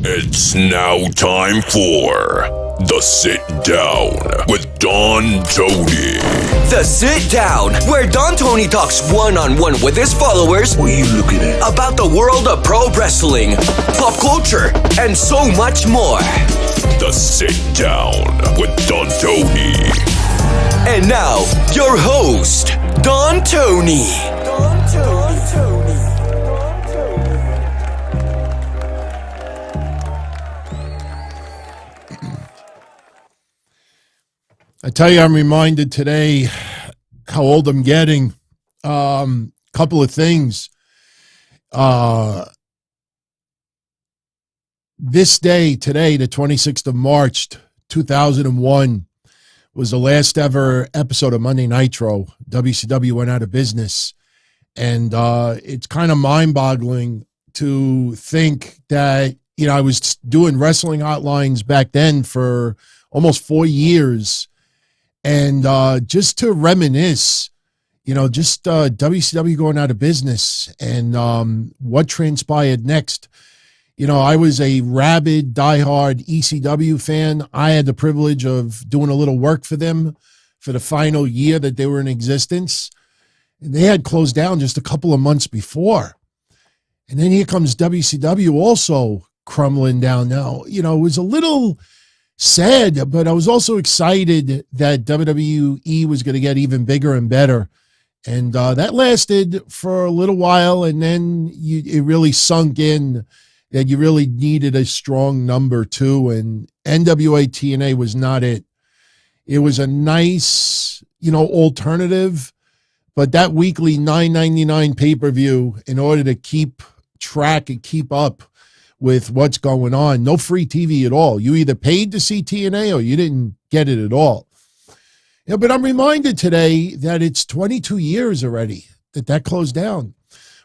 It's now time for The Sit Down with Don Tony. The Sit Down, where Don Tony talks one-on-one with his followers. What are you looking at? About the world of pro wrestling, pop culture, and so much more. The Sit Down with Don Tony. And now, your host, Don Tony. I tell you, I'm reminded today how old I'm getting. Couple of things. This day, today, the 26th of March, 2001, was the last ever episode of Monday Nitro. WCW went out of business. And it's kind of mind-boggling to think that, you know, I was doing wrestling hotlines back then for almost 4 years. And just to reminisce, you know, just WCW going out of business and what transpired next. You know, I was a rabid, diehard ECW fan. I had the privilege of doing a little work for them for the final year that they were in existence. And they had closed down just a couple of months before. And then here comes WCW also crumbling down now. You know, it was a little sad, but I was also excited that WWE was going to get even bigger and better. And that lasted for a little while, and then it really sunk in that you really needed a strong number two, and NWA TNA was not it. It was a nice, you know, alternative, but that weekly $9.99 pay-per-view, in order to keep track and keep up with what's going on. No free TV at all. You either paid to see TNA or you didn't get it at all. You know, but I'm reminded today that it's 22 years already that closed down.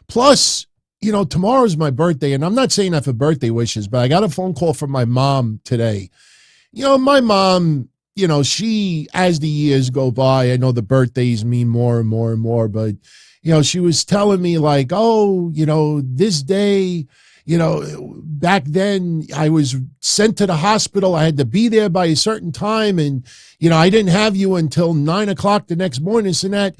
Plus, you know, tomorrow's my birthday, and I'm not saying that for birthday wishes, but I got a phone call from my mom today. You know, my mom, you know, she, as the years go by, I know the birthdays mean more and more and more, but, you know, she was telling me like, oh, you know, this day, you know, back then I was sent to the hospital. I had to be there by a certain time. And, you know, I didn't have you until 9 o'clock the next morning, this and that.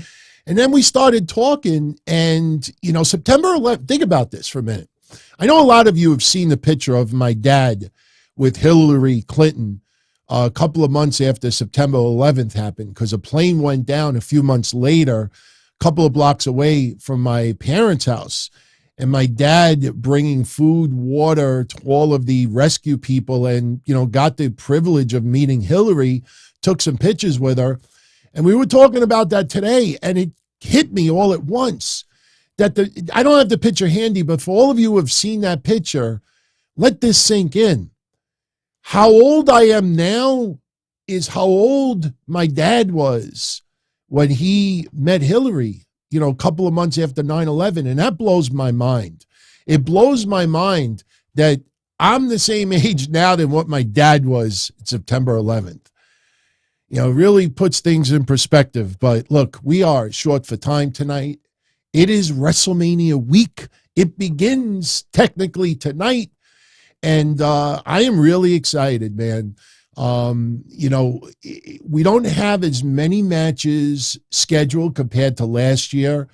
And then we started talking, and, you know, September 11th, think about this for a minute. I know a lot of you have seen the picture of my dad with Hillary Clinton a couple of months after September 11th happened, because a plane went down a few months later, a couple of blocks away from my parents' house. And my dad bringing food, water to all of the rescue people, and, you know, got the privilege of meeting Hillary, took some pictures with her. And we were talking about that today, and it hit me all at once that I don't have the picture handy, but for all of you who have seen that picture, let this sink in. How old I am now is how old my dad was when he met Hillary, you know, a couple of months after 9/11. And that blows my mind. It blows my mind that I'm the same age now than what my dad was September 11th. You know, really puts things in perspective. But look, we are short for time tonight. It is WrestleMania week. It begins technically tonight. And I am really excited, man. You know, we don't have as many matches scheduled compared to last year,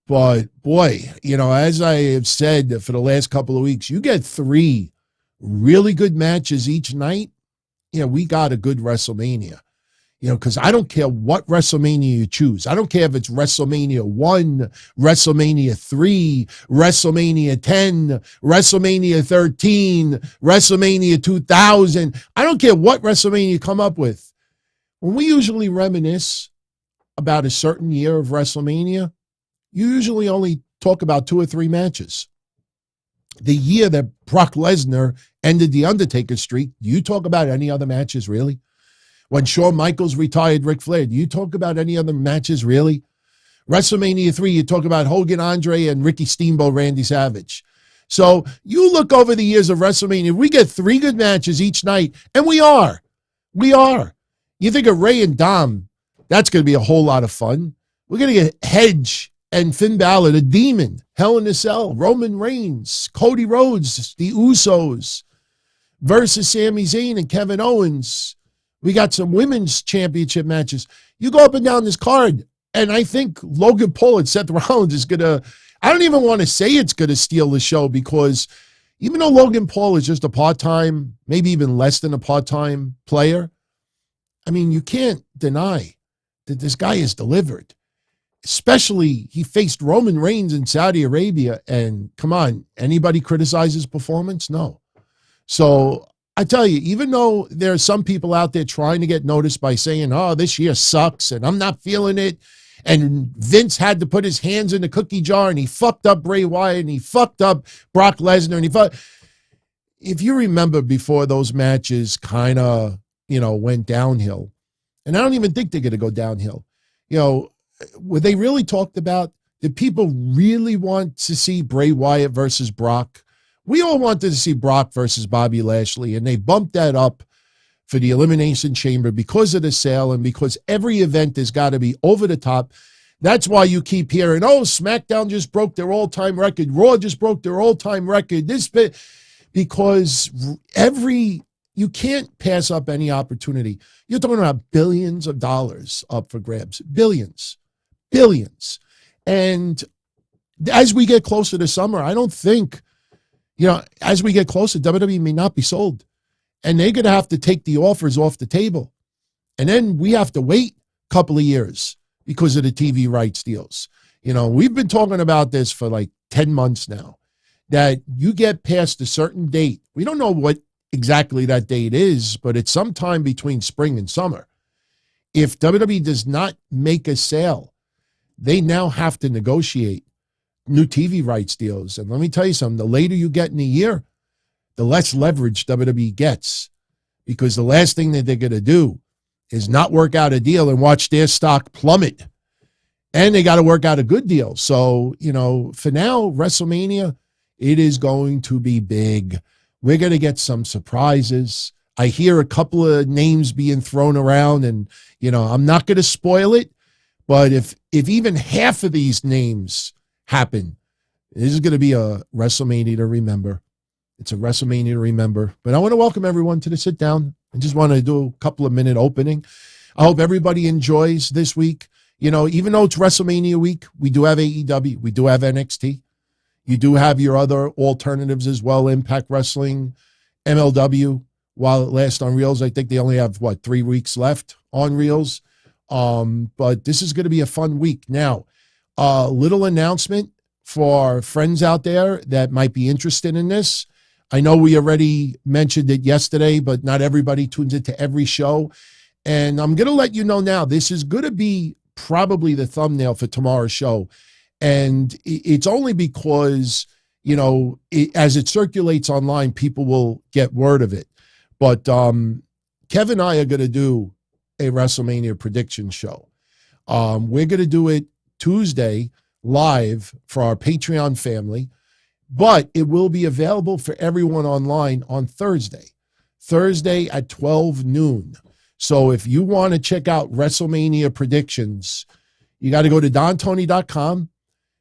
but boy, you know, as I have said for the last couple of weeks, you get 3 really good matches each night. You know, we got a good WrestleMania, you know, because I don't care what WrestleMania you choose. I don't care if it's WrestleMania 1, WrestleMania 3, WrestleMania 10, WrestleMania 13, WrestleMania 2000. I don't care what WrestleMania you come up with. When we usually reminisce about a certain year of WrestleMania, you usually only talk about 2 or 3 matches. The year that Brock Lesnar ended the Undertaker streak, do you talk about any other matches, really? When Shawn Michaels retired Ric Flair, do you talk about any other matches, really? WrestleMania 3, you talk about Hogan, Andre, and Ricky Steamboat, Randy Savage. So you look over the years of WrestleMania, we get 3 good matches each night, and we are. You think of Ray and Dom, that's going to be a whole lot of fun. We're going to get Hedge and Finn Balor, the Demon, Hell in a Cell, Roman Reigns, Cody Rhodes, the Usos. versus Sami Zayn and Kevin Owens. We got some women's championship matches. You go up and down this card, and I think Logan Paul and Seth Rollins is going to, I don't even want to say it's going to steal the show, because even though Logan Paul is just a part-time, maybe even less than a part-time player, I mean, you can't deny that this guy has delivered. Especially, he faced Roman Reigns in Saudi Arabia, and come on, anybody criticize his performance? No. So I tell you, even though there are some people out there trying to get noticed by saying, oh, this year sucks and I'm not feeling it, and Vince had to put his hands in the cookie jar and he fucked up Bray Wyatt and he fucked up Brock Lesnar and if you remember before those matches kind of, went downhill, and I don't even think they're going to go downhill, were they really talked about? Did people really want to see Bray Wyatt versus Brock? We all wanted to see Brock versus Bobby Lashley, and they bumped that up for the Elimination Chamber because of the sale and because every event has got to be over the top. That's why you keep hearing, oh, SmackDown just broke their all-time record. Raw just broke their all-time record. Because you can't pass up any opportunity. You're talking about billions of dollars up for grabs. Billions. And as we get closer to summer, I don't think, as we get closer, WWE may not be sold. And they're going to have to take the offers off the table. And then we have to wait a couple of years because of the TV rights deals. We've been talking about this for like 10 months now, that you get past a certain date. We don't know what exactly that date is, but it's sometime between spring and summer. If WWE does not make a sale, they now have to negotiate new TV rights deals. And let me tell you something, the later you get in the year, the less leverage WWE gets, because the last thing that they're going to do is not work out a deal and watch their stock plummet. And they got to work out a good deal. So, for now, WrestleMania, it is going to be big. We're going to get some surprises. I hear a couple of names being thrown around, and, I'm not going to spoil it, but if even half of these names happen, this is going to be a WrestleMania to remember. It's a WrestleMania to remember. But I want to welcome everyone to the sit down. I just want to do a couple of minute opening. I hope everybody enjoys this week. Even though it's WrestleMania week, we do have AEW, we do have NXT. You do have your other alternatives as well, Impact Wrestling, MLW. While it lasts on Reels, I think they only have, 3 weeks left on Reels. But this is going to be a fun week. Now, a little announcement for friends out there that might be interested in this. I know we already mentioned it yesterday, but not everybody tunes into every show. And I'm going to let you know now, this is going to be probably the thumbnail for tomorrow's show. And it's only because, as it circulates online, people will get word of it. But Kev and I are going to do a WrestleMania prediction show. We're going to do it Tuesday live for our Patreon family, but it will be available for everyone online on Thursday at 12 noon. So if you want to check out WrestleMania predictions, you got to go to dontony.com.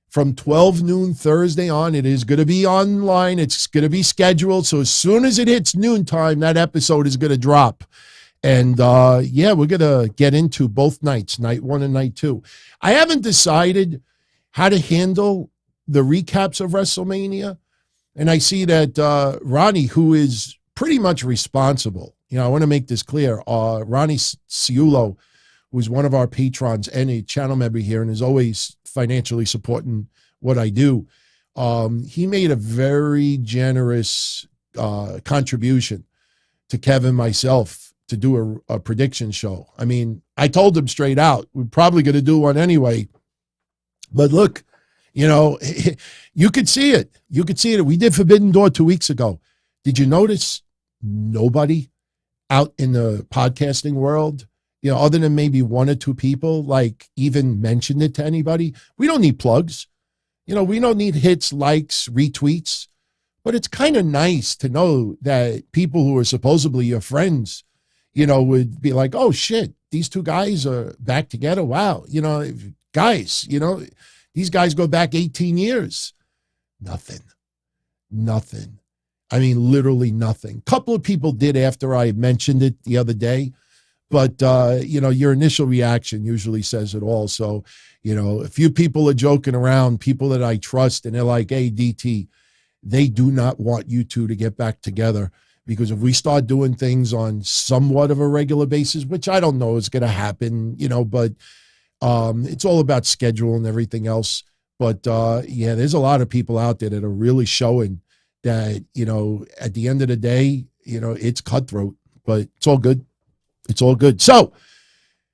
From 12 noon Thursday on, it is going to be online. It's going to be scheduled. So as soon as it hits noontime, that episode is going to drop. And we're going to get into both nights, night 1 and night 2. I haven't decided how to handle the recaps of WrestleMania. And I see that Ronnie, who is pretty much responsible, I want to make this clear. Ronnie Ciulo, who's one of our patrons and a channel member here and is always financially supporting what I do, he made a very generous contribution to Kevin and myself to do a prediction show. I mean, I told him straight out, we're probably going to do one anyway. But look, you could see it. You could see it. We did Forbidden Door 2 weeks ago. Did you notice nobody out in the podcasting world, other than maybe 1 or 2 people, even mentioned it to anybody? We don't need plugs. We don't need hits, likes, retweets. But it's kind of nice to know that people who are supposedly your friends, would be like, oh, shit, these 2 guys are back together. Wow. Guys, these guys go back 18 years. Nothing. I mean, literally nothing. A couple of people did after I mentioned it the other day, but, your initial reaction usually says it all. So, a few people are joking around, people that I trust, and they're like, hey, DT, they do not want you two to get back together, because if we start doing things on somewhat of a regular basis, which I don't know is going to happen, but it's all about schedule and everything else. But, there's a lot of people out there that are really showing that, at the end of the day, it's cutthroat, but it's all good. It's all good. So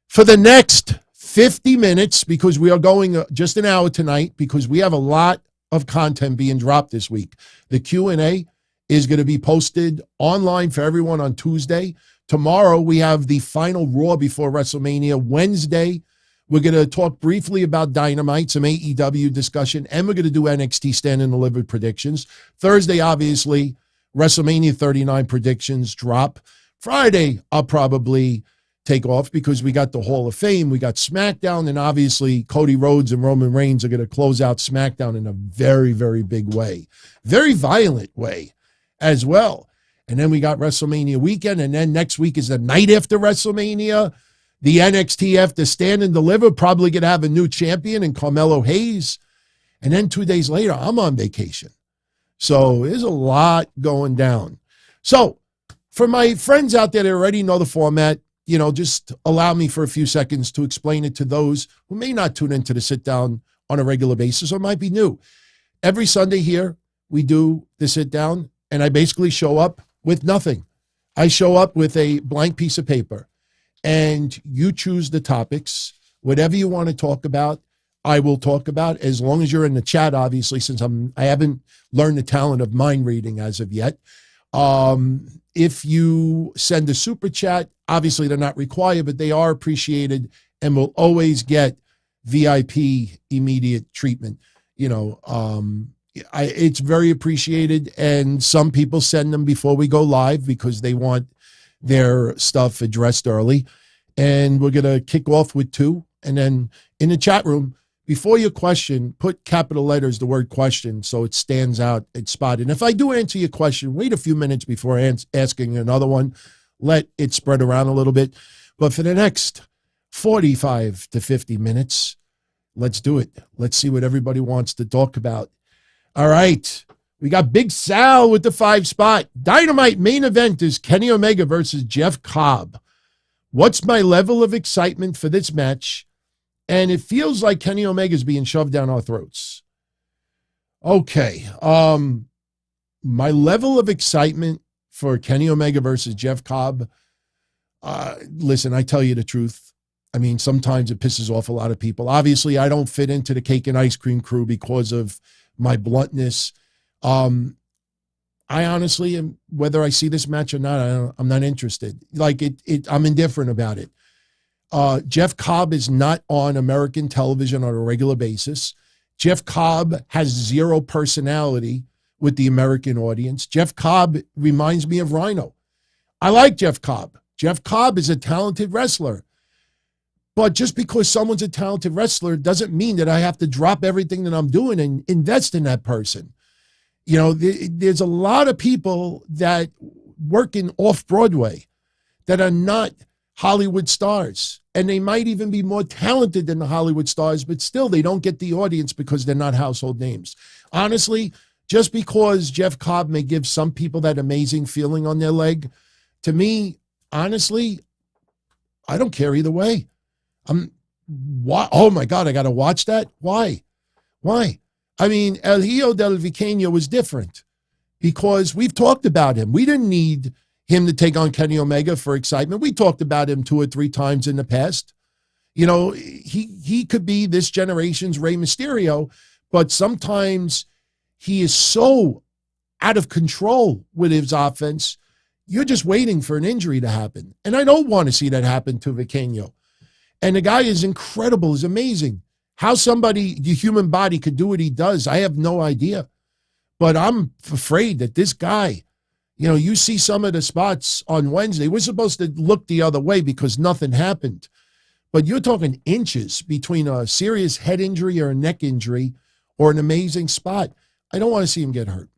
for the next 50 minutes, because we are going just an hour tonight, because we have a lot of content being dropped this week. The Q&A is going to be posted online for everyone on Tuesday. Tomorrow, we have the final Raw before WrestleMania. Wednesday, we're going to talk briefly about Dynamite, some AEW discussion, and we're going to do NXT Stand and Deliver predictions. Thursday, obviously, WrestleMania 39 predictions drop. Friday, I'll probably take off because we got the Hall of Fame, we got SmackDown, and obviously Cody Rhodes and Roman Reigns are going to close out SmackDown in a very, very big way. Very violent way as well. And then we got WrestleMania weekend, and then next week is the night after WrestleMania. The NXT after Stand and Deliver, probably going to have a new champion in Carmelo Hayes. And then 2 days later, I'm on vacation. So there's a lot going down. So for my friends out there that already know the format, just allow me for a few seconds to explain it to those who may not tune into the sit down on a regular basis or might be new. Every Sunday here, we do the sit down, and I basically show up with nothing. I show up with a blank piece of paper, and you choose the topics. Whatever you want to talk about, I will talk about, as long as you're in the chat, obviously, since I haven't learned the talent of mind reading as of yet. If you send a super chat, obviously they're not required, but they are appreciated and will always get VIP immediate treatment. It's very appreciated, and some people send them before we go live because they want their stuff addressed early. And we're going to kick off with 2. And then in the chat room, before your question, put capital letters, the word question, so it stands out, it's spotted. And if I do answer your question, wait a few minutes before asking another one. Let it spread around a little bit. But for the next 45 to 50 minutes, let's do it. Let's see what everybody wants to talk about. All right. We got Big Sal with the 5 spot. Dynamite main event is Kenny Omega versus Jeff Cobb. What's my level of excitement for this match? And it feels like Kenny Omega is being shoved down our throats. Okay. My level of excitement for Kenny Omega versus Jeff Cobb. Listen, I tell you the truth. I mean, sometimes it pisses off a lot of people. Obviously, I don't fit into the cake and ice cream crew because of my bluntness. I honestly am, whether I see this match or not, I'm not interested. I'm indifferent about it. Jeff Cobb is not on American television on a regular basis. Jeff Cobb has zero personality with the American audience. Jeff Cobb reminds me of Rhino. I like Jeff Cobb. Jeff Cobb is a talented wrestler. But just because someone's a talented wrestler doesn't mean that I have to drop everything that I'm doing and invest in that person. There's a lot of people that work in off-Broadway that are not Hollywood stars. And they might even be more talented than the Hollywood stars, but still they don't get the audience because they're not household names. Honestly, just because Jeff Cobb may give some people that amazing feeling on their leg, to me, honestly, I don't care either way. Oh my God, I got to watch that? Why? I mean, El Hijo del Viqueño was different because we've talked about him. We didn't need him to take on Kenny Omega for excitement. We talked about him 2 or 3 times in the past. He could be this generation's Rey Mysterio, but sometimes he is so out of control with his offense, you're just waiting for an injury to happen. And I don't want to see that happen to Viqueño. And the guy is incredible, is amazing. How the human body could do what he does, I have no idea. But I'm afraid that this guy, you see some of the spots on Wednesday. We're supposed to look the other way because nothing happened. But you're talking inches between a serious head injury or a neck injury or an amazing spot. I don't want to see him get hurt.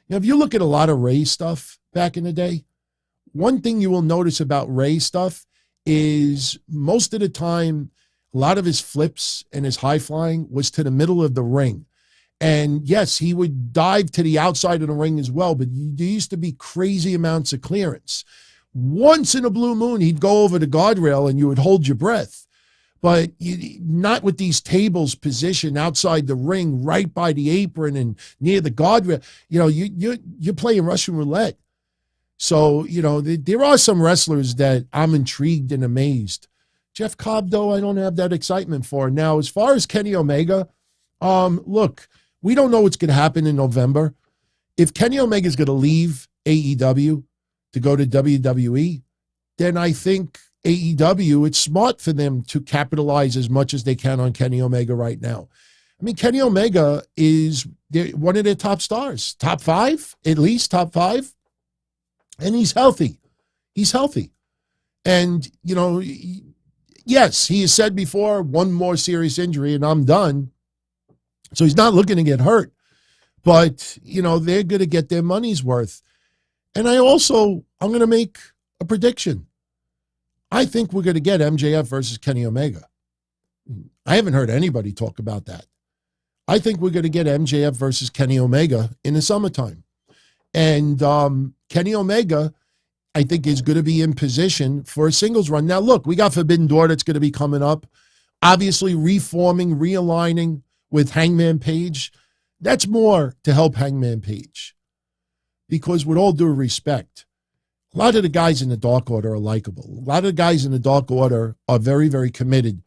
if you look at a lot of Ray stuff back in the day, one thing you will notice about Ray stuff is most of the time, a lot of his flips and his high flying was to the middle of the ring. And yes, he would dive to the outside of the ring as well, but there used to be crazy amounts of clearance. Once in a blue moon, he'd go over the guardrail and you would hold your breath. But not with these tables positioned outside the ring, right by the apron and near the guardrail. You're playing Russian roulette. So, there are some wrestlers that I'm intrigued and amazed. Jeff Cobb, though, I don't have that excitement for. Now, as far as Kenny Omega, look, we don't know what's going to happen in November. If Kenny Omega is going to leave AEW to go to WWE, then I think AEW, it's smart for them to capitalize as much as they can on Kenny Omega right now. I mean, Kenny Omega is one of their top stars, top 5, at least top 5. And he's healthy. He's healthy. And, yes, he has said before, one more serious injury and I'm done. So he's not looking to get hurt. But, they're going to get their money's worth. And I'm going to make a prediction. I think we're going to get MJF versus Kenny Omega. I haven't heard anybody talk about that. I think we're going to get MJF versus Kenny Omega in the summertime. And Kenny Omega, I think, is going to be in position for a singles run. Now, look, we got Forbidden Door that's going to be coming up. Obviously, reforming, realigning with Hangman Page. That's more to help Hangman Page. Because with all due respect, a lot of the guys in the Dark Order are likable. A lot of the guys in the Dark Order are very, very committed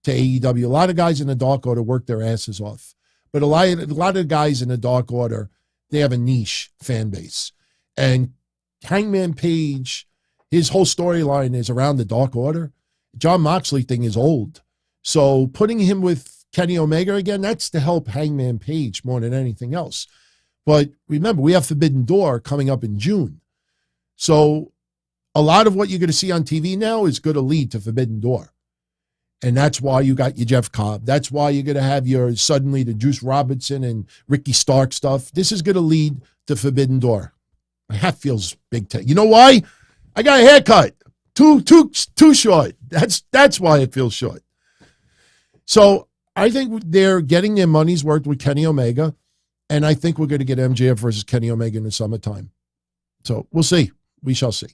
to AEW. A lot of guys in the Dark Order work their asses off. But a lot of the guys in the Dark Order, they have a niche fan base. And Hangman Page, his whole storyline is around the Dark Order. Jon Moxley thing is old. So putting him with Kenny Omega again, that's to help Hangman Page more than anything else. But remember, we have Forbidden Door coming up in June. So a lot of what you're going to see on TV now is going to lead to Forbidden Door. And that's why you got your Jeff Cobb. That's why you're going to have suddenly the Juice Robinson and Ricky Stark stuff. This is going to lead to Forbidden Door. My hat feels big. You know why? I got a haircut. Too short. That's why it feels short. So I think they're getting their money's worth with Kenny Omega. And I think we're going to get MJF versus Kenny Omega in the summertime. So we'll see. We shall see.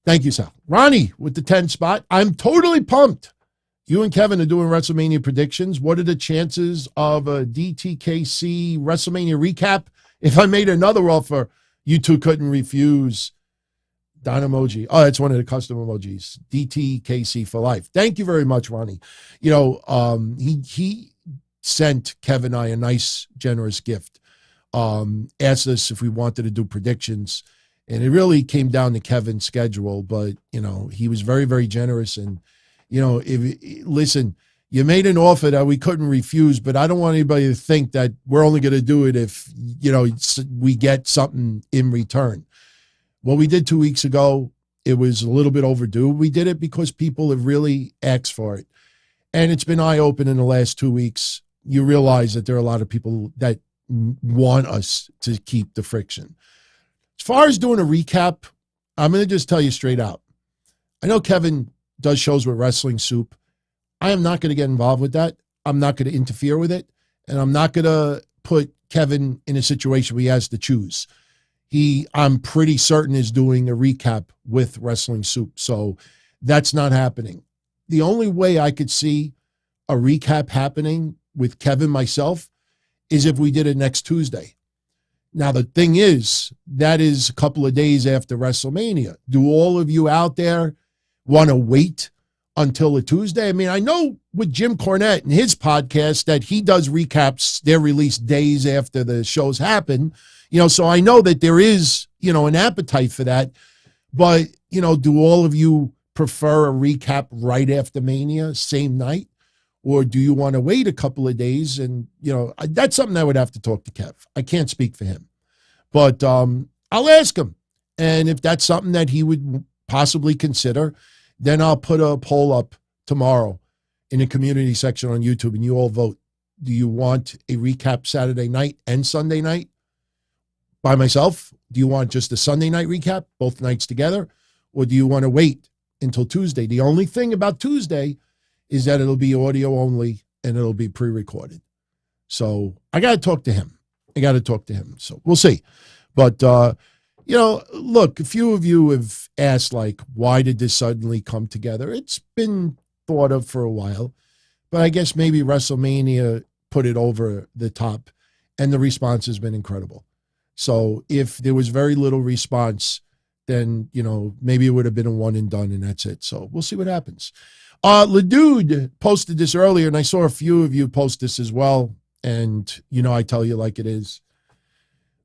Thank you, Sal. Ronnie with the 10 spot. I'm totally pumped. You and Kevin are doing WrestleMania predictions. What are the chances of a DTKC WrestleMania recap? If I made another offer, you two couldn't refuse. Don emoji. Oh, that's one of the custom emojis. DTKC for life. Thank you very much, Ronnie. He sent Kevin and I a nice, generous gift. Asked us if we wanted to do predictions. And it really came down to Kevin's schedule. But, he was very, very generous. And, listen, you made an offer that we couldn't refuse, but I don't want anybody to think that we're only going to do it if, we get something in return. What we did 2 weeks ago, it was a little bit overdue. We did it because people have really asked for it. And it's been eye-opening in the last 2 weeks. You realize that there are a lot of people that want us to keep the friction. As far as doing a recap, I'm going to just tell you straight out. I know Kevin does shows with Wrestling Soup. I am not going to get involved with that. I'm not going to interfere with it. And I'm not going to put Kevin in a situation where he has to choose. I'm pretty certain, is doing a recap with Wrestling Soup. So that's not happening. The only way I could see a recap happening with Kevin, myself, is if we did it next Tuesday. Now, the thing is, that is a couple of days after WrestleMania. Do all of you out there want to wait until a Tuesday? I mean, I know with Jim Cornette and his podcast that he does recaps, they're released days after the shows happen. So I know that there is, an appetite for that. But, do all of you prefer a recap right after Mania, same night? Or do you want to wait a couple of days? And, that's something I would have to talk to Kev. I can't speak for him. But I'll ask him. And if that's something that he would possibly consider, then I'll put a poll up tomorrow in the community section on YouTube, and you all vote. Do you want a recap Saturday night and Sunday night? by myself? Do you want just a Sunday night recap, both nights together? Or do you want to wait until Tuesday? The only thing about Tuesday is that it'll be audio only and it'll be pre-recorded. So I got to talk to him. So we'll see. But, look, a few of you have asked, like, why did this suddenly come together? It's been thought of for a while, but I guess maybe WrestleMania put it over the top, and the response has been incredible. So if there was very little response, then, maybe it would have been a one and done, and that's it. So we'll see what happens. LeDude posted this earlier, and I saw a few of you post this as well. And, I tell you like it is.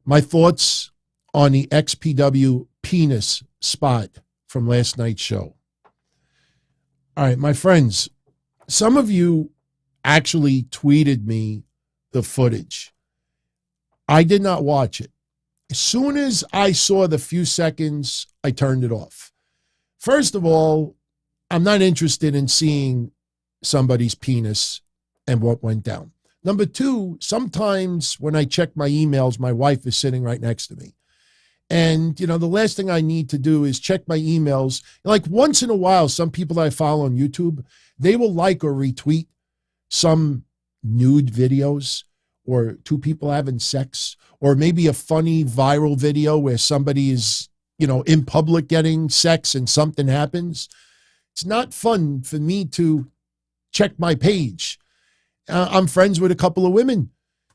My thoughts on the XPW penis spot from last night's show. All right, my friends, some of you actually tweeted me the footage. I did not watch it. As soon as I saw the few seconds, I turned it off. First of all, I'm not interested in seeing somebody's penis and what went down. Number two, sometimes when I check my emails, my wife is sitting right next to me. And, the last thing I need to do is check my emails. Like once in a while, some people that I follow on YouTube, they will like or retweet some nude videos or two people having sex, or maybe a funny viral video where somebody is, in public getting sex and something happens. It's not fun for me to check my page. I'm friends with a couple of women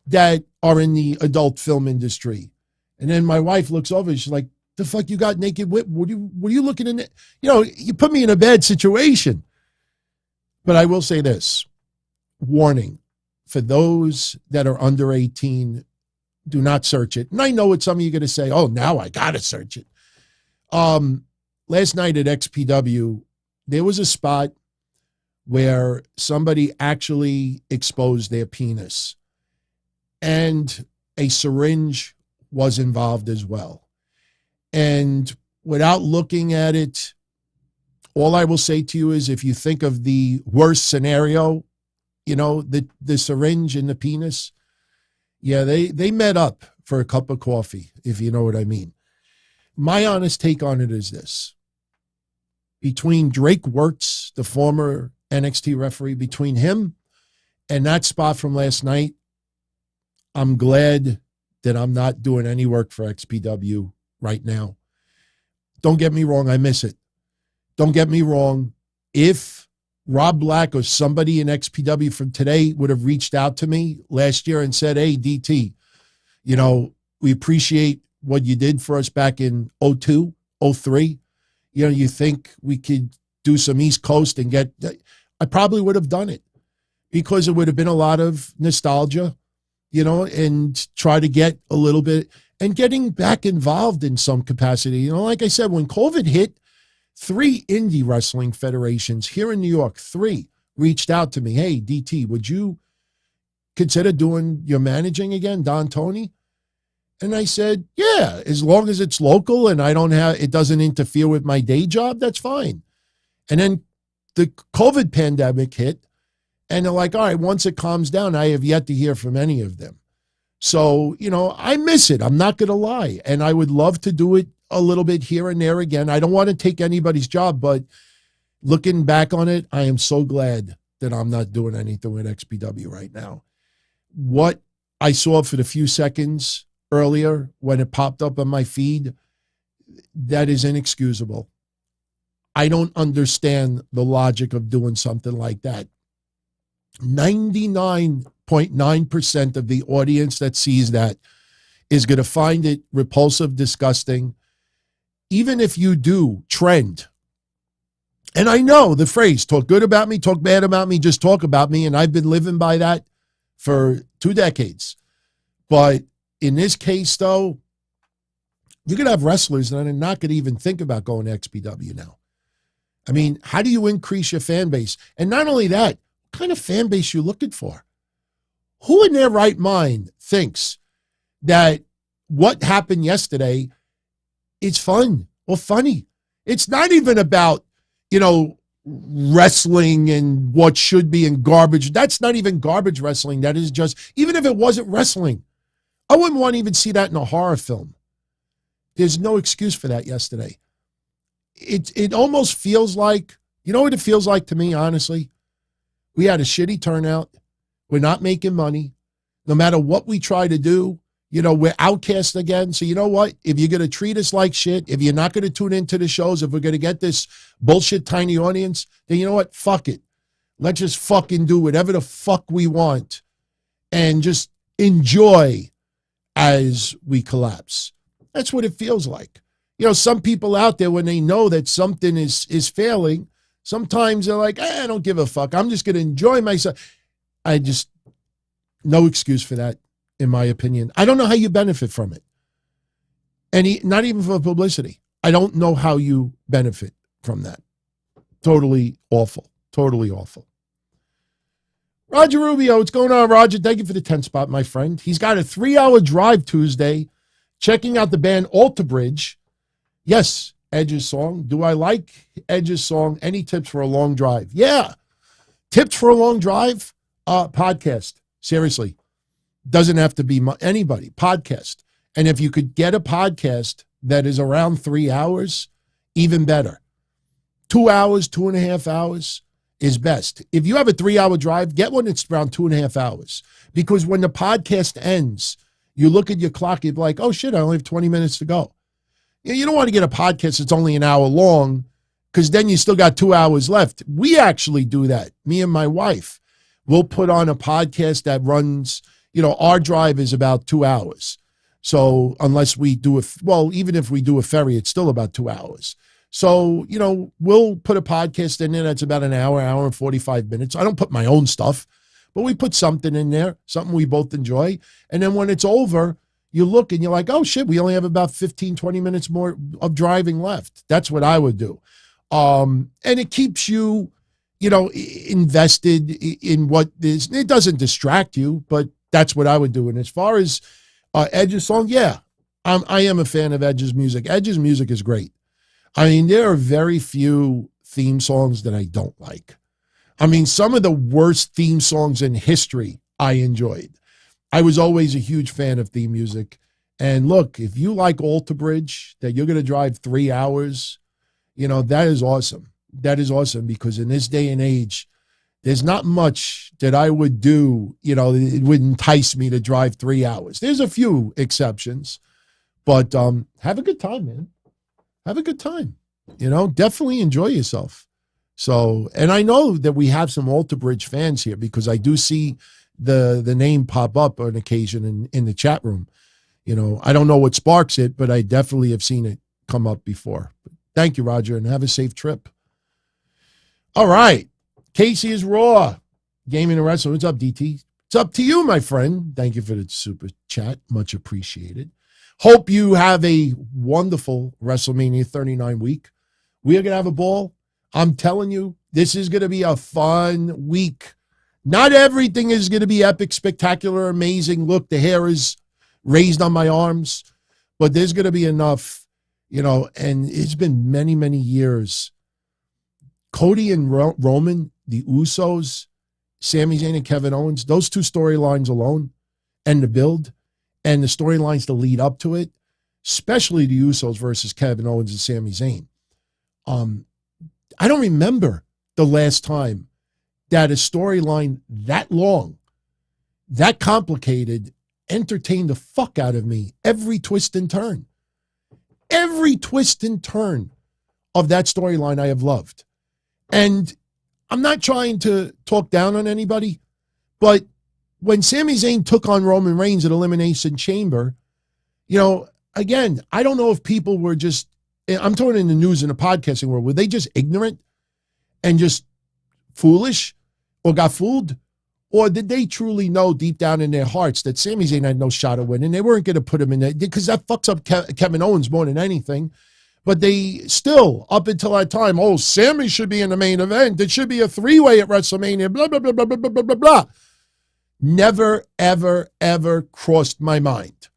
that are in the adult film industry. And then my wife looks over and she's like, the fuck you got naked whip? What are you looking in? You put me in a bad situation. But I will say this, warning, for those that are under 18, do not search it. And I know what some of you are going to say, oh, now I got to search it. Last night at XPW, there was a spot where somebody actually exposed their penis, and a syringe was involved as well. And without looking at it, all I will say to you is, if you think of the worst scenario, the syringe and the penis, yeah, they met up for a cup of coffee, if you know what I mean. My honest take on it is this. Between Drake Wirtz, the former NXT referee, between him and that spot from last night, I'm glad that I'm not doing any work for XPW right now. Don't get me wrong, I miss it. Don't get me wrong. If Rob Black or somebody in XPW from today would have reached out to me last year and said, hey, DT, we appreciate what you did for us back in 02, 03. You think we could do some East Coast and get, I probably would have done it, because it would have been a lot of nostalgia, and try to get a little bit and getting back involved in some capacity. Like I said, when COVID hit, 3 indie wrestling federations here in New York, 3 reached out to me. Hey, DT, would you consider doing your managing again, Don Tony? And I said, yeah, as long as it's local and it doesn't interfere with my day job, that's fine. And then the COVID pandemic hit, and they're like, all right, once it calms down, I have yet to hear from any of them. So, I miss it. I'm not going to lie. And I would love to do it a little bit here and there again. I don't want to take anybody's job, but looking back on it, I am so glad that I'm not doing anything with XPW right now. What I saw for the few seconds earlier when it popped up on my feed, that is inexcusable. I don't understand the logic of doing something like that. 99.9% of the audience that sees that is going to find it repulsive, disgusting. Even if you do trend, and I know the phrase, talk good about me, talk bad about me, just talk about me, and I've been living by that for 2 decades. But in this case, though, you're going to have wrestlers that are not going to even think about going to XPW now. I mean, how do you increase your fan base? And not only that, what kind of fan base you looking for? Who in their right mind thinks that what happened yesterday is fun or funny? It's not even about, wrestling and what should be in garbage. That's not even garbage wrestling. That is just, even if it wasn't wrestling, I wouldn't want to even see that in a horror film. There's no excuse for that yesterday. It almost feels like, you know what it feels like to me, honestly? We had a shitty turnout. We're not making money. No matter what we try to do, we're outcast again. So you know what? If you're going to treat us like shit, if you're not going to tune into the shows, if we're going to get this bullshit tiny audience, then you know what? Fuck it. Let's just fucking do whatever the fuck we want and just enjoy as we collapse. That's what it feels like. Some people out there, when they know that something is failing, sometimes they're like, I don't give a fuck. I'm just going to enjoy myself. No excuse for that, in my opinion. I don't know how you benefit from it. Not even for publicity. I don't know how you benefit from that. Totally awful. Totally awful. Roger Rubio, what's going on, Roger? Thank you for the 10 spot, my friend. He's got a 3-hour drive Tuesday, checking out the band Alter Bridge. Yes, Edge's song. Do I like Edge's song? Any tips for a long drive? Yeah. Tips for a long drive? Podcast. Seriously. Doesn't have to be anybody. Podcast. And if you could get a podcast that is around 3 hours, even better. 2 hours, 2.5 hours is best. If you have a 3-hour drive, get one that's around 2.5 hours. Because when the podcast ends, you look at your clock, you're like, oh shit, I only have 20 minutes to go. You don't want to get a podcast that's only an hour long, because then you still got 2 hours left. We actually do that. Me and my wife. We'll put on a podcast that runs, our drive is about 2 hours. So unless we do even if we do a ferry, it's still about 2 hours. So, we'll put a podcast in there that's about an hour and 45 minutes. I don't put my own stuff, but we put something in there, something we both enjoy. And then when it's over, you look and you're like, oh shit, we only have about 15, 20 minutes more of driving left. That's what I would do. And it keeps you, invested in what is. It doesn't distract you, but that's what I would do. And as far as Edge's song, yeah, I am a fan of Edge's music. Edge's music is great. I mean, there are very few theme songs that I don't like. I mean, some of the worst theme songs in history I enjoyed. I was always a huge fan of theme music. And look, if you like Alter Bridge, that you're going to drive 3 hours, that is awesome. That is awesome, because in this day and age, there's not much that I would do, it would entice me to drive 3 hours. There's a few exceptions, but have a good time, man. Have a good time. Definitely enjoy yourself. So, and I know that we have some Alter Bridge fans here, because I do see the name pop up on occasion in the chat room. I don't know what sparks it, but I definitely have seen it come up before. But thank you, Roger, and have a safe trip. All right. Casey is Raw. Gaming and Wrestling. What's up, DT? It's up to you, my friend. Thank you for the super chat. Much appreciated. Hope you have a wonderful WrestleMania 39 week. We are going to have a ball. I'm telling you, this is going to be a fun week. Not everything is going to be epic, spectacular, amazing. Look, the hair is raised on my arms, but there's going to be enough, and it's been many, many years. Cody and Roman, the Usos, Sami Zayn and Kevin Owens, those two storylines alone, and the build, and the storylines to lead up to it, especially the Usos versus Kevin Owens and Sami Zayn. I don't remember the last time that a storyline that long, that complicated, entertained the fuck out of me every twist and turn. Every twist and turn of that storyline I have loved. And I'm not trying to talk down on anybody, but when Sami Zayn took on Roman Reigns at Elimination Chamber, again, I don't know if people were just, I'm talking in the news and the podcasting world, were they just ignorant and just foolish or got fooled? Or did they truly know deep down in their hearts that Sami Zayn had no shot at winning? They weren't going to put him in there because that fucks up Kevin Owens more than anything. But they still, up until that time, Sami should be in the main event. It should be a 3-way at WrestleMania, blah, blah, blah, blah, blah, blah, blah, blah. Never, ever, ever crossed my mind.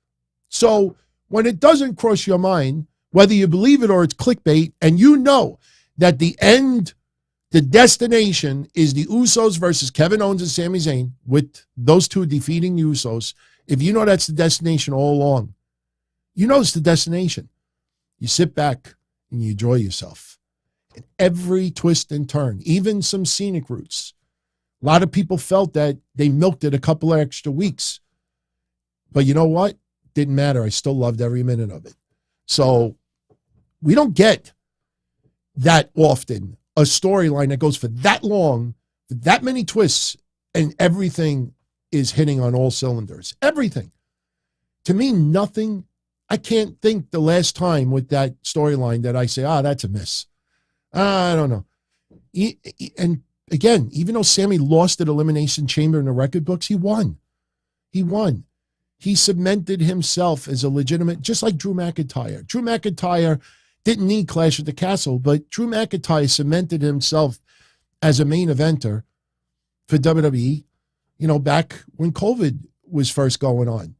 So when it doesn't cross your mind, whether you believe it or it's clickbait, and you know that the end The destination is the Usos versus Kevin Owens and Sami Zayn, with those two defeating the Usos. If you know that's the destination all along, you know it's the destination. You sit back and you enjoy yourself. And every twist and turn, even some scenic routes. A lot of people felt that they milked it a couple of extra weeks. But you know what? Didn't matter. I still loved every minute of it. So we don't get that often a storyline that goes for that long, with that many twists, and everything is hitting on all cylinders. Everything. To me, nothing. I can't think the last time with that storyline that I say, that's a miss. I don't know. And again, even though Sammy lost at Elimination Chamber in the record books, he won. He won. He cemented himself as a legitimate, just like Drew McIntyre. Drew McIntyre didn't need Clash at the Castle, but Drew McIntyre cemented himself as a main eventer for WWE, back when COVID was first going on.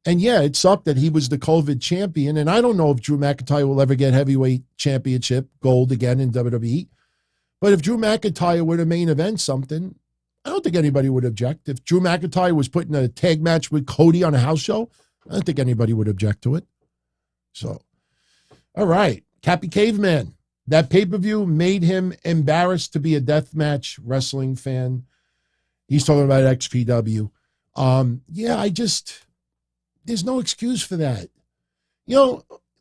And yeah, it sucked that he was the COVID champion. And I don't know if Drew McIntyre will ever get heavyweight championship gold again in WWE. But if Drew McIntyre were to main event something, I don't think anybody would object. If Drew McIntyre was put in a tag match with Cody on a house show, I don't think anybody would object to it. So, all right. Cappy Caveman. That pay-per-view made him embarrassed to be a deathmatch wrestling fan. He's talking about XPW. There's no excuse for that.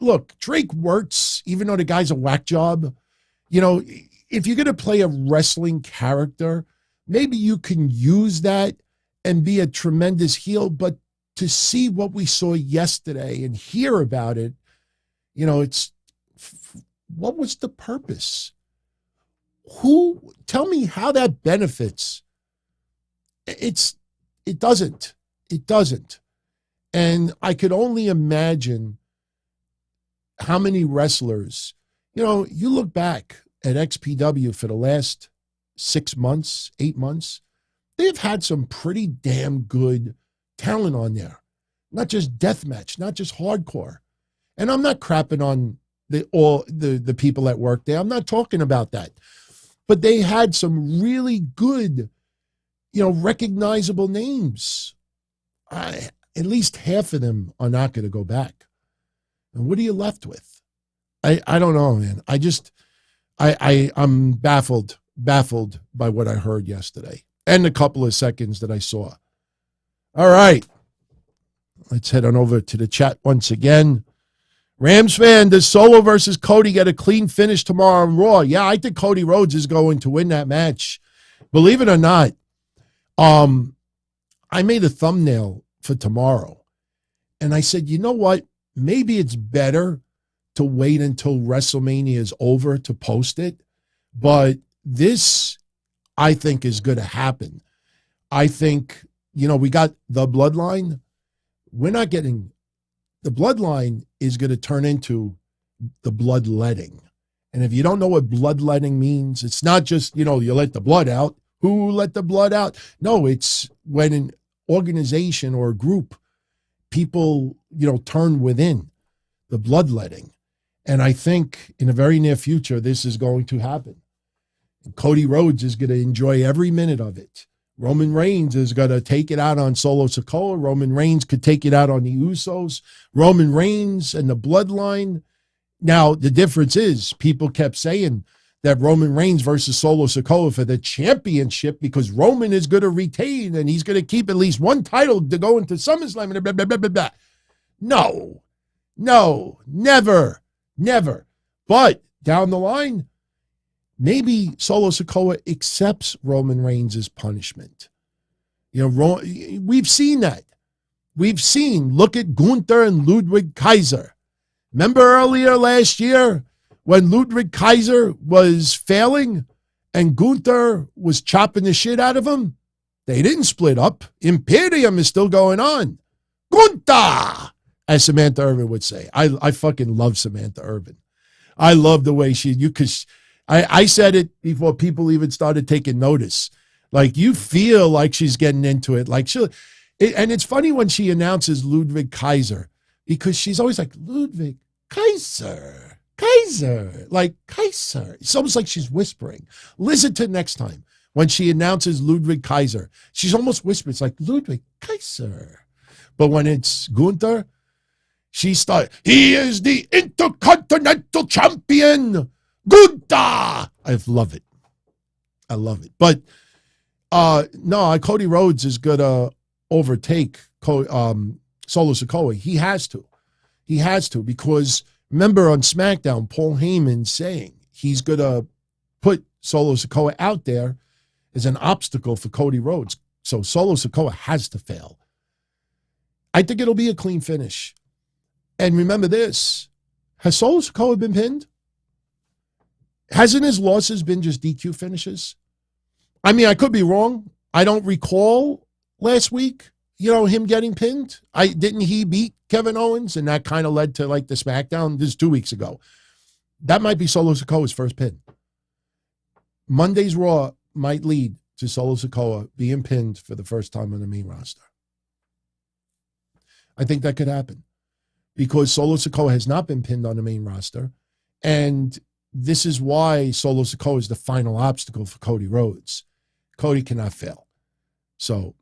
Look, Drake Wirtz, even though the guy's a whack job, if you're going to play a wrestling character, maybe you can use that and be a tremendous heel, but to see what we saw yesterday and hear about it, what was the purpose? Tell me how that benefits. It doesn't. And I could only imagine how many wrestlers, you look back at XPW for the last 6 months, 8 months, they've had some pretty damn good talent on there. Not just deathmatch, not just hardcore. And I'm not crapping on the people that work there. I'm not talking about that. But they had some really good, recognizable names. At least half of them are not going to go back. And what are you left with? I don't know, man. I'm baffled by what I heard yesterday and the couple of seconds that I saw. All right. Let's head on over to the chat once again. Rams fan, does Solo versus Cody get a clean finish tomorrow on Raw? Yeah, I think Cody Rhodes is going to win that match. Believe it or not, I made a thumbnail for tomorrow. And I said, you know what? Maybe it's better to wait until WrestleMania is over to post it. But this, I think, is going to happen. I think, we got the Bloodline. We're not getting... The Bloodline is going to turn into the bloodletting. And if you don't know what bloodletting means, it's not just, you let the blood out. Who let the blood out? No, it's when an organization or a group, people, turn within, the bloodletting. And I think in the very near future, this is going to happen. And Cody Rhodes is going to enjoy every minute of it. Roman Reigns is going to take it out on Solo Sikoa. Roman Reigns could take it out on the Usos. Roman Reigns and the Bloodline. Now, the difference is people kept saying that Roman Reigns versus Solo Sikoa for the championship because Roman is going to retain and he's going to keep at least one title to go into SummerSlam. And blah, blah, blah, blah, blah. No, never. But down the line, maybe Solo Sikoa accepts Roman Reigns' punishment. We've seen that. Look at Gunther and Ludwig Kaiser. Remember earlier last year when Ludwig Kaiser was failing and Gunther was chopping the shit out of him? They didn't split up. Imperium is still going on. Gunther, as Samantha Irvin would say. I fucking love Samantha Irvin. I love the way I said it before people even started taking notice. Like, you feel like she's getting into it. And it's funny when she announces Ludwig Kaiser because she's always like, Ludwig Kaiser. Kaiser, like Kaiser. It's almost like she's whispering. Listen to next time when she announces Ludwig Kaiser. She's almost whispering. It's like Ludwig Kaiser. But when it's Gunther, she starts, he is the Intercontinental Champion, Gunther. I love it. I love it. But no, Cody Rhodes is going to overtake Solo Sikoa. He has to. He has to, because remember on SmackDown, Paul Heyman saying he's going to put Solo Sikoa out there as an obstacle for Cody Rhodes. So Solo Sikoa has to fail. I think it'll be a clean finish. And remember this, has Solo Sikoa been pinned? Hasn't his losses been just DQ finishes? I mean, I could be wrong. I don't recall last week, him getting pinned. Didn't he beat Kevin Owens? And that kind of led to like the SmackDown. This is 2 weeks ago. That might be Solo Sikoa's first pin. Monday's Raw might lead to Solo Sikoa being pinned for the first time on the main roster. I think that could happen because Solo Sikoa has not been pinned on the main roster. And this is why Solo Sikoa is the final obstacle for Cody Rhodes. Cody cannot fail. So,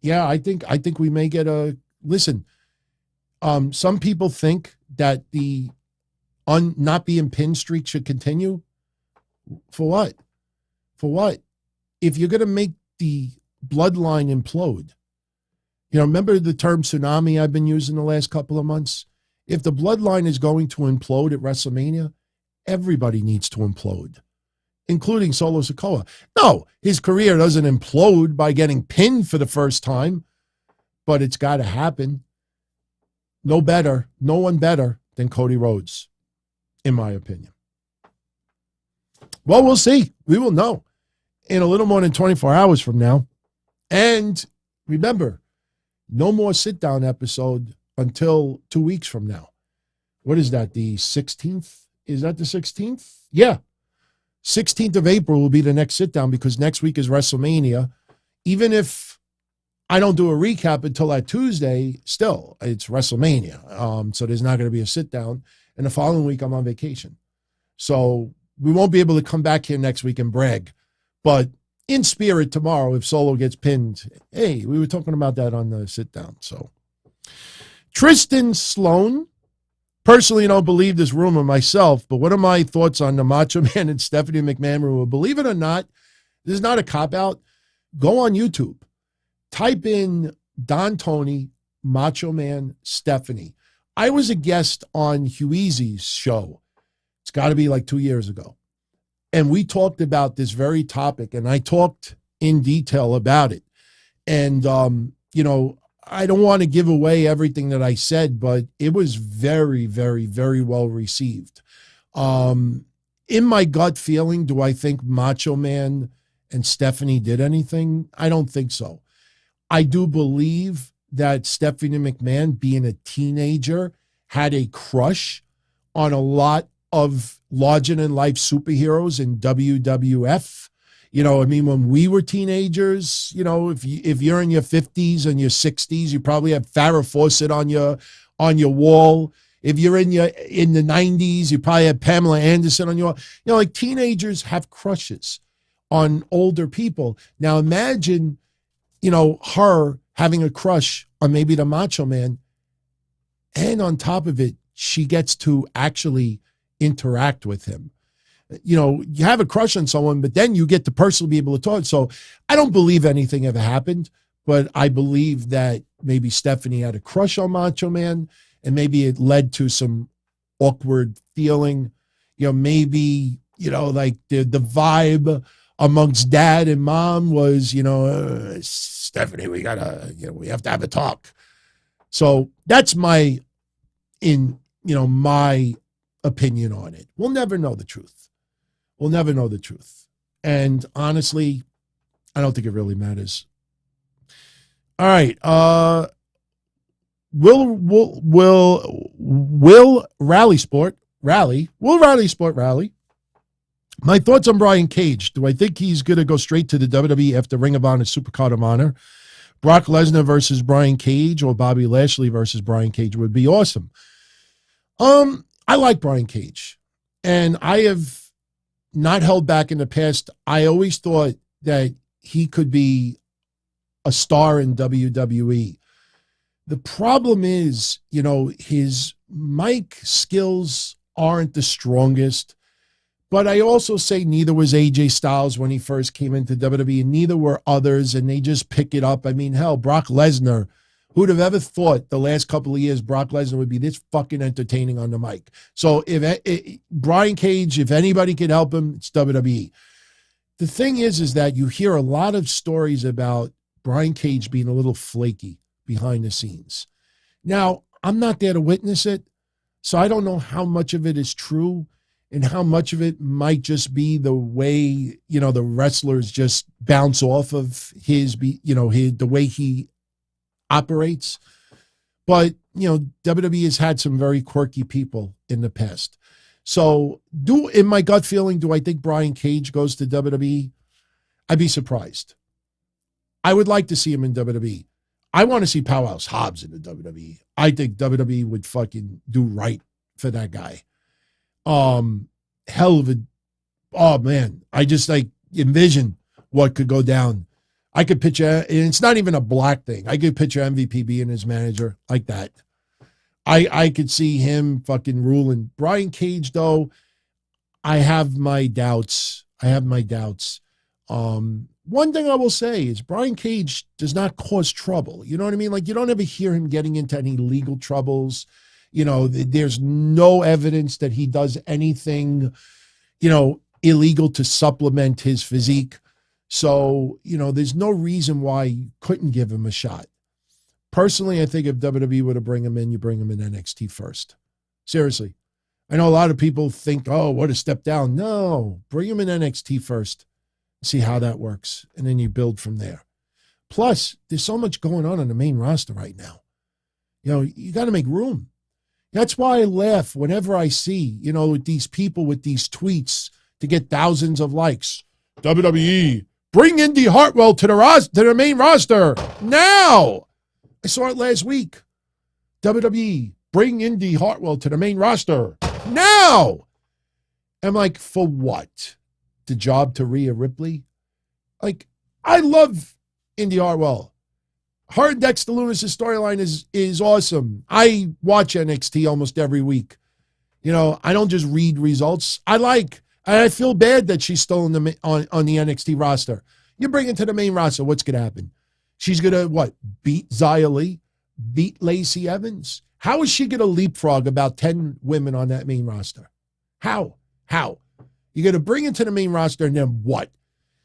yeah, I think we may get a listen. Some people think that the not being pinned streak should continue. For what? For what? If you're going to make the bloodline implode, remember the term tsunami I've been using the last couple of months? If the bloodline is going to implode at WrestleMania, everybody needs to implode, including Solo Sikoa. No, his career doesn't implode by getting pinned for the first time, but it's got to happen. No one better than Cody Rhodes, in my opinion. Well, we'll see. We will know in a little more than 24 hours from now. And remember, no more sit-down episode until 2 weeks from now. What is that, the 16th? Is that the 16th? Yeah. 16th of April will be the next sit-down because next week is WrestleMania. Even if I don't do a recap until that Tuesday, still, it's WrestleMania. So there's not going to be a sit-down. And the following week, I'm on vacation. So we won't be able to come back here next week and brag. But in spirit tomorrow, if Solo gets pinned, hey, we were talking about that on the sit-down. So Tristan Sloan. Personally, I don't believe this rumor myself, but what are my thoughts on the Macho Man and Stephanie McMahon rumor? Believe it or not, this is not a cop-out. Go on YouTube. Type in Don Tony, Macho Man, Stephanie. I was a guest on Hugh Easy's show. It's got to be like 2 years ago. And we talked about this very topic, and I talked in detail about it. And, I don't want to give away everything that I said, but it was very, very, very well received. In my gut feeling, do I think Macho Man and Stephanie did anything? I don't think so. I do believe that Stephanie McMahon, being a teenager, had a crush on a lot of larger-than-life superheroes in WWF. When we were teenagers, if you're in your 50s and your 60s, you probably have Farrah Fawcett on your wall. If you're in the 90s, you probably have Pamela Anderson on your wall. Like teenagers have crushes on older people. Now imagine, her having a crush on maybe the Macho Man, and on top of it, she gets to actually interact with him. You have a crush on someone, but then you get to personally be able to talk. So I don't believe anything ever happened, but I believe that maybe Stephanie had a crush on Macho Man, and maybe it led to some awkward feeling. Maybe, like the vibe amongst dad and mom was, Stephanie, we gotta, we have to have a talk. So that's my opinion on it. We'll never know the truth. We'll never know the truth. And honestly, I don't think it really matters. All right. Will Rally Sport Rally? My thoughts on Brian Cage. Do I think he's going to go straight to the WWE after Ring of Honor Supercard of Honor? Brock Lesnar versus Brian Cage or Bobby Lashley versus Brian Cage would be awesome. I like Brian Cage, and I have not held back in the past. I always thought that he could be a star in WWE. The problem is, his mic skills aren't the strongest. But I also say neither was AJ Styles when he first came into WWE, and neither were others, and they just pick it up. I mean, hell, Brock Lesnar, who'd have ever thought the last couple of years Brock Lesnar would be this fucking entertaining on the mic? So if Brian Cage, if anybody could help him, it's WWE. The thing is that you hear a lot of stories about Brian Cage being a little flaky behind the scenes. Now, I'm not there to witness it, so I don't know how much of it is true and how much of it might just be the way, the wrestlers just bounce off of the way he operates. But, WWE has had some very quirky people in the past. So in my gut feeling, do I think Brian Cage goes to WWE? I'd be surprised. I would like to see him in WWE. I want to see Powerhouse Hobbs in the WWE. I think WWE would fucking do right for that guy. Hell of a, oh man, I just envision what could go down. I could picture, and it's not even a black thing. I could picture MVP being his manager like that. I could see him fucking ruling. Brian Cage, though, I have my doubts. One thing I will say is Brian Cage does not cause trouble. You know what I mean? You don't ever hear him getting into any legal troubles. There's no evidence that he does anything, illegal to supplement his physique. So, there's no reason why you couldn't give him a shot. Personally, I think if WWE were to bring him in, you bring him in NXT first. Seriously. I know a lot of people think, oh, what a step down. No, bring him in NXT first. See how that works. And then you build from there. Plus, there's so much going on the main roster right now. You got to make room. That's why I laugh whenever I see, with these people with these tweets to get thousands of likes. WWE, bring Indy Hartwell to the main roster now. I saw it last week. WWE, bring Indy Hartwell to the main roster now. I'm like, for what? The job to Rhea Ripley? I love Indy Hartwell. Her and Dexter Lumis' storyline is awesome. I watch NXT almost every week. I don't just read results. I feel bad that she's still on the NXT roster. You bring it to the main roster, what's going to happen? She's going to, beat Xia Li? Beat Lacey Evans? How is she going to leapfrog about 10 women on that main roster? How? You're going to bring it to the main roster and then what?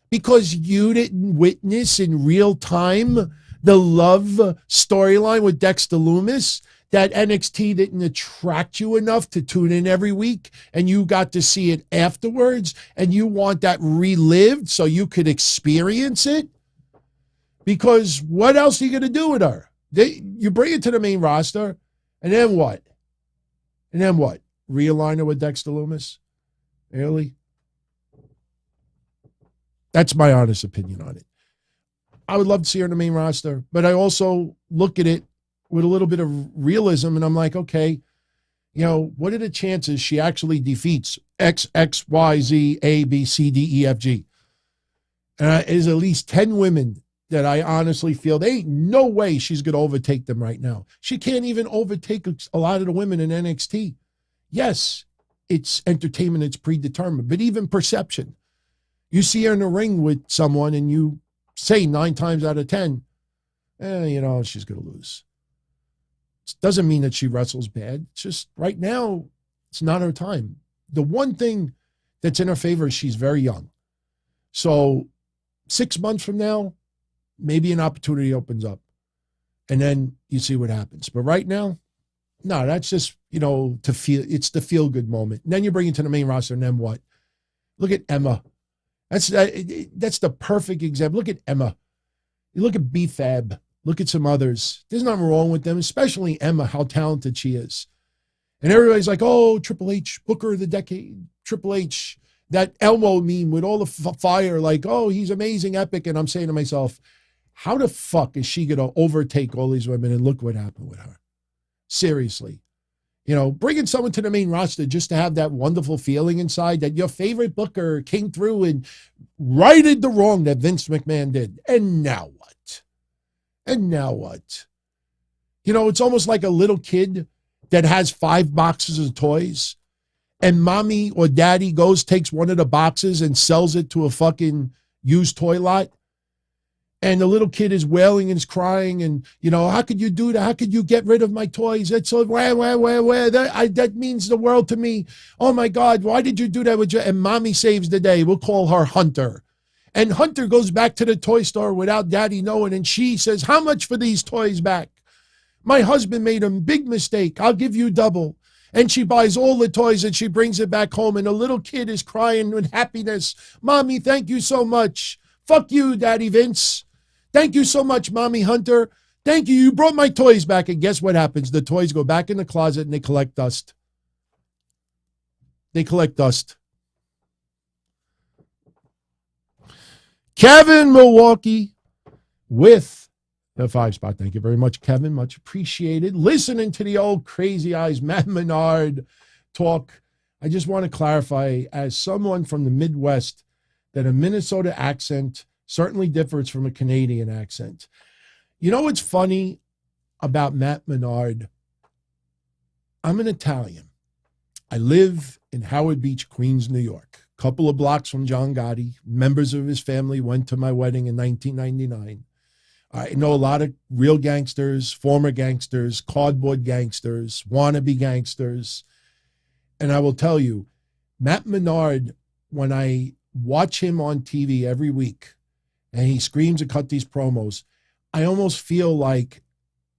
Because you didn't witness in real time the love storyline with Dexter Lumis, that NXT didn't attract you enough to tune in every week, and you got to see it afterwards, and you want that relived so you could experience it? Because what else are you going to do with her? You bring it to the main roster, and then what? Realign her with Dexter Lumis? Really? That's my honest opinion on it. I would love to see her in the main roster, but I also look at it with a little bit of realism, and I'm like, okay, what are the chances she actually defeats X, Y, Z, A, B, C, D, E, F, G? And there's at least 10 women that I honestly feel there ain't no way she's going to overtake them right now. She can't even overtake a lot of the women in NXT. Yes, it's entertainment, it's predetermined, but even perception. You see her in the ring with someone and you say 9 times out of 10, she's going to lose. It doesn't mean that she wrestles bad. It's just right now, it's not her time. The one thing that's in her favor is she's very young. So 6 months from now, maybe an opportunity opens up. And then you see what happens. But right now, no, that's just, it's the feel-good moment. And then you bring it to the main roster, and then what? Look at Emma. That's the perfect example. Look at Emma. You look at B-Fab. Look at some others. There's nothing wrong with them, especially Emma, how talented she is. And everybody's like, oh, Triple H, Booker of the Decade. Triple H, that Elmo meme with all the fire, like, oh, he's amazing, epic. And I'm saying to myself, how the fuck is she going to overtake all these women? And look what happened with her. Seriously. You know, bringing someone to the main roster just to have that wonderful feeling inside that your favorite booker came through and righted the wrong that Vince McMahon did. And now what? And now what? You know, it's almost like a little kid that has 5 boxes of toys and mommy or daddy takes one of the boxes and sells it to a fucking used toy lot. And the little kid is wailing and is crying and, you know, how could you do that? How could you get rid of my toys? It's so, where? That means the world to me. Oh, my God, why did you do that with you? And mommy saves the day. We'll call her Hunter. And Hunter goes back to the toy store without daddy knowing. And she says, how much for these toys back? My husband made a big mistake. I'll give you double. And she buys all the toys and she brings it back home. And the little kid is crying with happiness. Mommy, thank you so much. Fuck you, Daddy Vince. Thank you so much, Mommy Hunter. Thank you. You brought my toys back. And guess what happens? The toys go back in the closet and they collect dust. They collect dust. Kevin, Milwaukee, with the 5 spot. Thank you very much, Kevin. Much appreciated. Listening to the old crazy eyes, Matt Menard talk. I just want to clarify, as someone from the Midwest, that a Minnesota accent certainly differs from a Canadian accent. You know what's funny about Matt Menard? I'm an Italian. I live in Howard Beach, Queens, New York. A couple of blocks from John Gotti. Members of his family went to my wedding in 1999. I know a lot of real gangsters, former gangsters, cardboard gangsters, wannabe gangsters. And I will tell you, Matt Menard, when I watch him on TV every week, and he screams and cut these promos, I almost feel like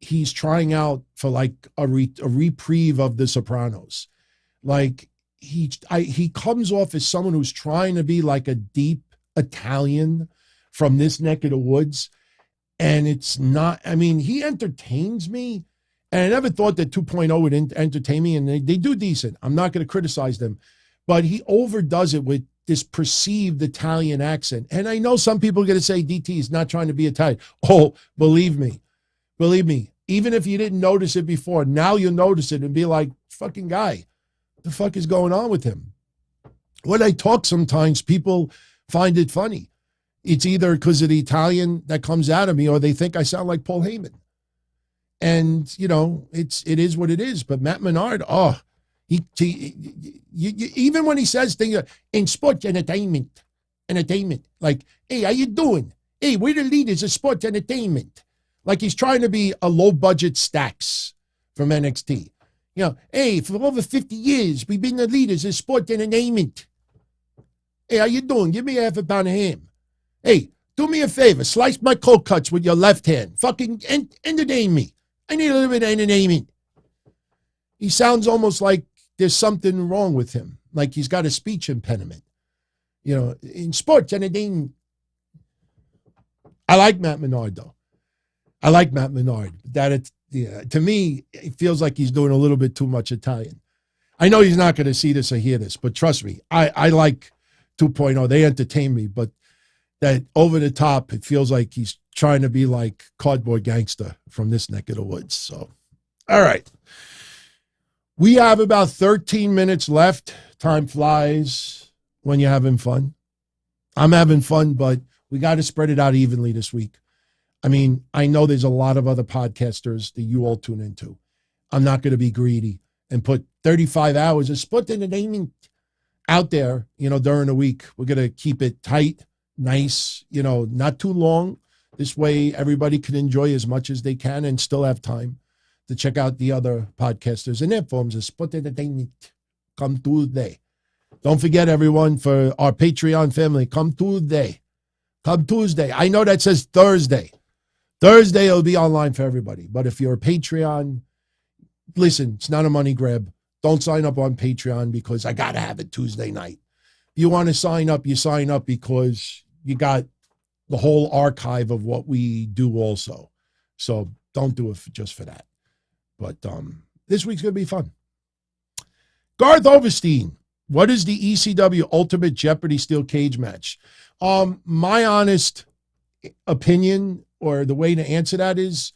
he's trying out for like a reprieve of The Sopranos. Like he comes off as someone who's trying to be like a deep Italian from this neck of the woods. And it's not, I mean, he entertains me. And I never thought that 2.0 would entertain me. And they do decent. I'm not going to criticize them. But he overdoes it with this perceived Italian accent. And I know some people are going to say DT is not trying to be Italian. Oh, believe me, even if you didn't notice it before, now you'll notice it and be like, fucking guy, what the fuck is going on with him? When I talk sometimes, people find it funny. It's either because of the Italian that comes out of me or they think I sound like Paul Heyman. And, you know, it is what it is. But Matt Menard, even when he says things in sports entertainment, like, hey, how you doing? Hey, we're the leaders of sports entertainment. Like he's trying to be a low-budget Stax from NXT. You know, hey, for over 50 years, we've been the leaders of sports entertainment. Hey, how you doing? Give me a half a pound of ham. Hey, do me a favor. Slice my cold cuts with your left hand. Fucking entertain me. I need a little bit of entertainment. He sounds almost like there's something wrong with him, like he's got a speech impediment. You know, in sports entertainment. I like Matt Menard, though. I like Matt Menard. To me, it feels like he's doing a little bit too much Italian. I know he's not going to see this or hear this, but trust me, I like 2.0. They entertain me, but that over the top, it feels like he's trying to be like cardboard gangster from this neck of the woods. So, all right. We have about 13 minutes left. Time flies when you're having fun. I'm having fun, but we got to spread it out evenly this week. I mean, I know there's a lot of other podcasters that you all tune into. I'm not going to be greedy and put 35 hours of sport entertainment out there, you know, during the week. We're going to keep it tight, nice, you know, not too long. This way everybody can enjoy as much as they can and still have time to check out the other podcasters and their forms of sport entertainment. Come Tuesday. Don't forget, everyone, for our Patreon family, come Tuesday. Come Tuesday. I know that says Thursday. Thursday it'll be online for everybody. But if you're a Patreon, listen, it's not a money grab. Don't sign up on Patreon because I got to have it Tuesday night. If you want to sign up, you sign up because you got the whole archive of what we do also. So don't do it just for that. But this week's going to be fun. Garth Overstein, what is the ECW Ultimate Jeopardy Steel Cage match? My honest opinion, or the way to answer that is,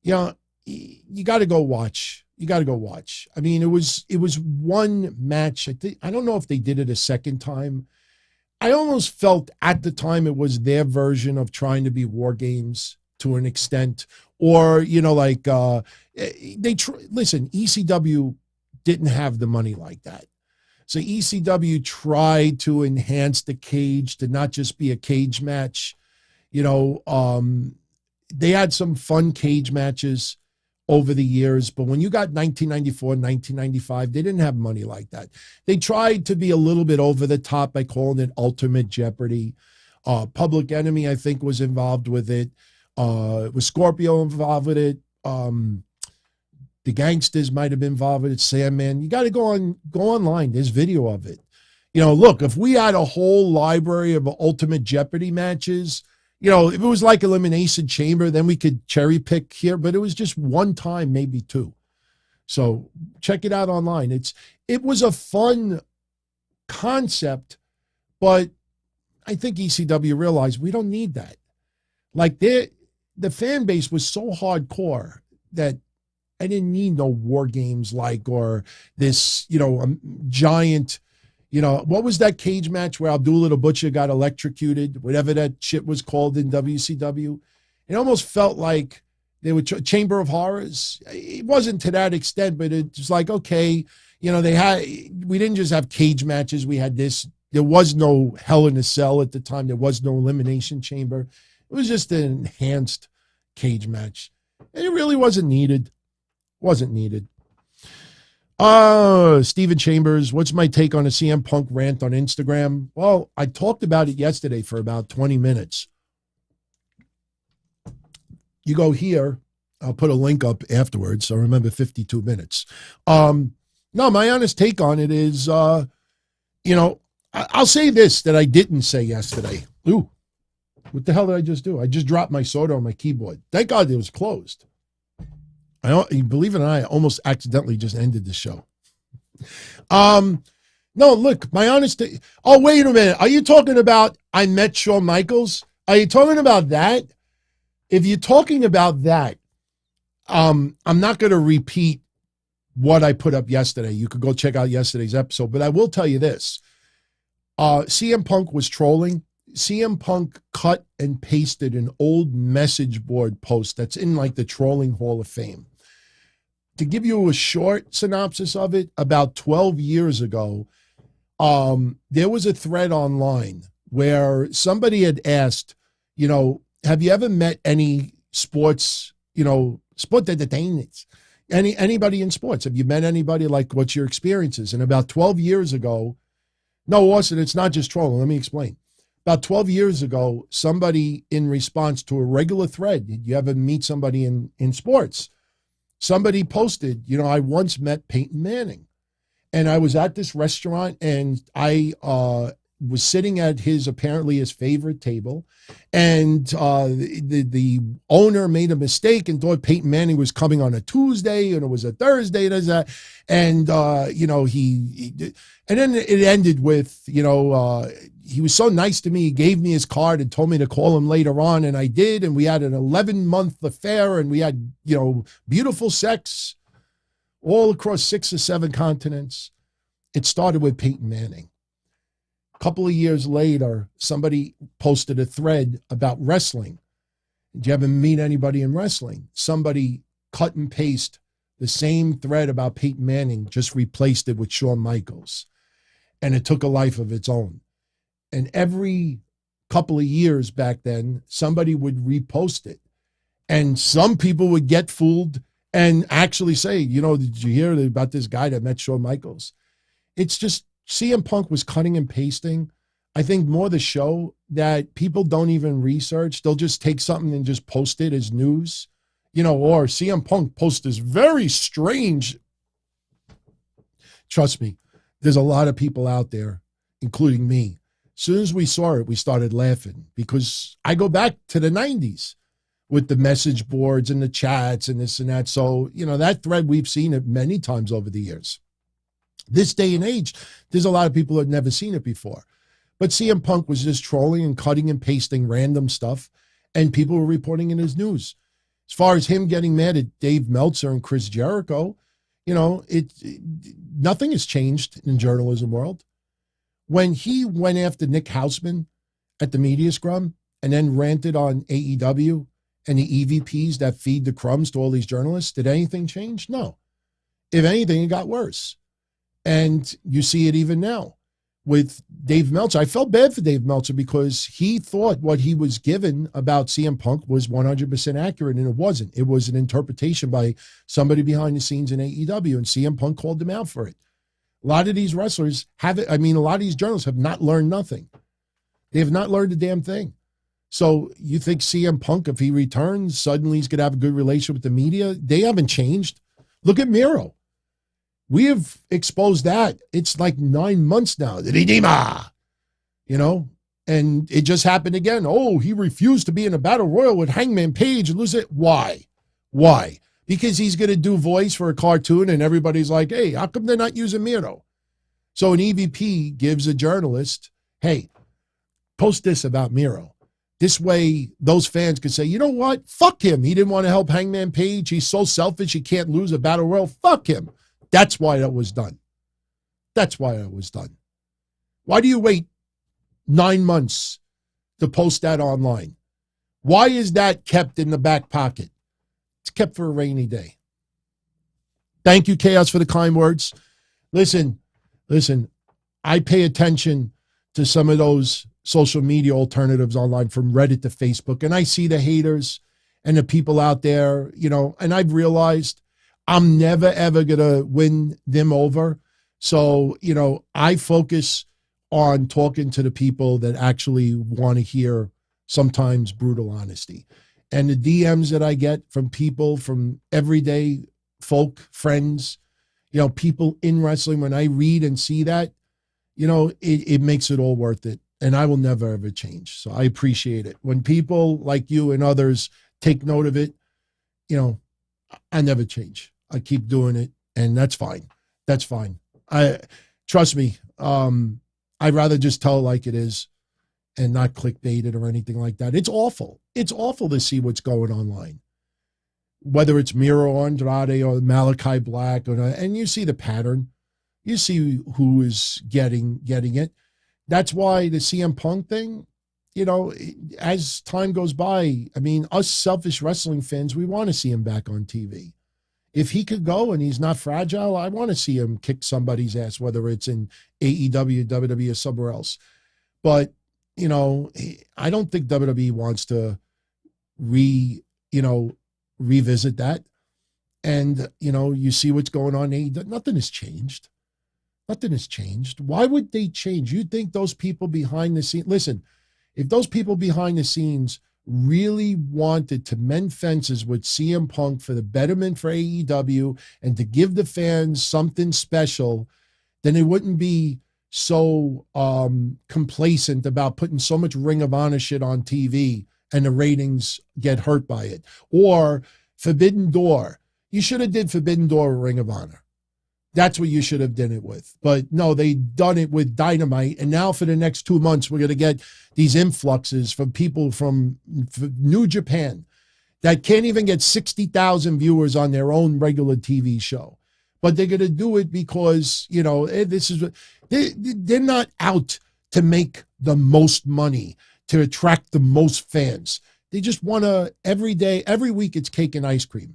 you know, you got to go watch. You got to go watch. I mean, it was one match. I don't know if they did it a second time. I almost felt at the time it was their version of trying to be War Games to an extent, or listen, ECW didn't have the money like that. So ECW tried to enhance the cage to not just be a cage match. They had some fun cage matches over the years, but when you got 1994, 1995, they didn't have money like that. They tried to be a little bit over the top by calling it Ultimate Jeopardy. Public Enemy, I think, was involved with it. Was Scorpio involved with it? The Gangsters might have been involved with it. Sandman. You got to go online. There's video of it. Look, if we had a whole library of Ultimate Jeopardy matches, if it was like Elimination Chamber, then we could cherry pick here, but it was just one time, maybe two. So check it out online. It was a fun concept, but I think ECW realized we don't need that. Like the fan base was so hardcore that I didn't need no War Games or this, giant, what was that cage match where Abdullah the Butcher got electrocuted, whatever that shit was called in WCW? It almost felt like they were Chamber of Horrors. It wasn't to that extent, but it was like, okay, we didn't just have cage matches. We had this. There was no Hell in a Cell at the time. There was no Elimination Chamber. It was just an enhanced cage match. And it really wasn't needed. Steven Chambers, what's my take on a CM Punk rant on Instagram? Well, I talked about it yesterday for about 20 minutes. You go here. I'll put a link up afterwards. So remember 52 minutes. No, my honest take on it is, I'll say this that I didn't say yesterday. Ooh, what the hell did I just do? I just dropped my soda on my keyboard. Thank God it was closed. Believe it or not, I almost accidentally just ended the show. No, look, my honest. Oh, wait a minute. Are you talking about I met Shawn Michaels? Are you talking about that? If you're talking about that, I'm not going to repeat what I put up yesterday. You could go check out yesterday's episode, but I will tell you this. CM Punk was trolling. CM Punk cut and pasted an old message board post that's in like the Trolling Hall of Fame. To give you a short synopsis of it, about 12 years ago, there was a thread online where somebody had asked, have you ever met any sports, sport entertainers? Anybody in sports? Have you met anybody? Like, what's your experiences? And about 12 years ago, no, Austin, it's not just trolling. Let me explain. About 12 years ago, somebody in response to a regular thread, did you ever meet somebody in sports? Somebody posted, I once met Peyton Manning. And I was at this restaurant and I was sitting at his favorite table. And the owner made a mistake and thought Peyton Manning was coming on a Tuesday and it was a Thursday. And then it ended with, he was so nice to me. He gave me his card and told me to call him later on. And I did. And we had an 11-month affair and we had, beautiful sex all across 6 or 7 continents. It started with Peyton Manning. A couple of years later, somebody posted a thread about wrestling. Did you ever meet anybody in wrestling? Somebody cut and paste the same thread about Peyton Manning, just replaced it with Shawn Michaels. And it took a life of its own. And every couple of years back then, somebody would repost it. And some people would get fooled and actually say, did you hear about this guy that met Shawn Michaels? It's just CM Punk was cutting and pasting. I think more the show that people don't even research. They'll just take something and just post it as news, or CM Punk posts this very strange. Trust me, there's a lot of people out there, including me. As soon as we saw it, we started laughing because I go back to the 90s with the message boards and the chats and this and that. So, that thread, we've seen it many times over the years. This day and age, there's a lot of people that have never seen it before. But CM Punk was just trolling and cutting and pasting random stuff, and people were reporting it as news. As far as him getting mad at Dave Meltzer and Chris Jericho, Nothing has changed in journalism world. When he went after Nick Houseman at the media scrum and then ranted on AEW and the EVPs that feed the crumbs to all these journalists, did anything change? No. If anything, it got worse. And you see it even now with Dave Meltzer. I felt bad for Dave Meltzer because he thought what he was given about CM Punk was 100% accurate, and it wasn't. It was an interpretation by somebody behind the scenes in AEW, and CM Punk called them out for it. A lot of these wrestlers a lot of these journalists have not learned nothing. They have not learned a damn thing. So you think CM Punk, if he returns, suddenly he's going to have a good relationship with the media? They haven't changed. Look at Miro. We have exposed that. It's like 9 months now. The Redeemer, and it just happened again. Oh, he refused to be in a battle royal with Hangman Page and lose it. Why? Because he's going to do voice for a cartoon and everybody's like, hey, how come they're not using Miro? So an EVP gives a journalist, hey, post this about Miro. This way, those fans could say, you know what? Fuck him. He didn't want to help Hangman Page. He's so selfish he can't lose a battle royal. Fuck him. That's why that was done. Why do you wait 9 months to post that online? Why is that kept in the back pocket? It's kept for a rainy day. Thank you, Chaos, for the kind words. Listen, I pay attention to some of those social media alternatives online from Reddit to Facebook, and I see the haters and the people out there, and I've realized I'm never, ever going to win them over. So, I focus on talking to the people that actually want to hear sometimes brutal honesty. And the DMs that I get from people, from everyday folk, friends, people in wrestling, when I read and see that, it makes it all worth it. And I will never, ever change. So I appreciate it. When people like you and others take note of it, I never change. I keep doing it, and that's fine. Trust me. I'd rather just tell it like it is and not clickbait it or anything like that. It's awful. It's awful to see what's going online, whether it's Miro Andrade or Malachi Black, and you see the pattern. You see who is getting it. That's why the CM Punk thing, as time goes by, us selfish wrestling fans, we want to see him back on TV. If he could go and he's not fragile, I want to see him kick somebody's ass, whether it's in AEW, WWE, or somewhere else. But, I don't think WWE wants to revisit that. And, you see what's going on. Nothing has changed. Why would they change? You think those people behind the scenes, listen, if those people behind the scenes really wanted to mend fences with CM Punk for the betterment for AEW and to give the fans something special, then they wouldn't be so complacent about putting so much Ring of Honor shit on TV and the ratings get hurt by it. Or Forbidden Door. You should have did Forbidden Door or Ring of Honor. That's what you should have done it with. But no, they done it with Dynamite. And now for the next 2 months, we're going to get these influxes from people from New Japan that can't even get 60,000 viewers on their own regular TV show. But they're going to do it because, they're not out to make the most money, to attract the most fans. They just want to, every week it's cake and ice cream.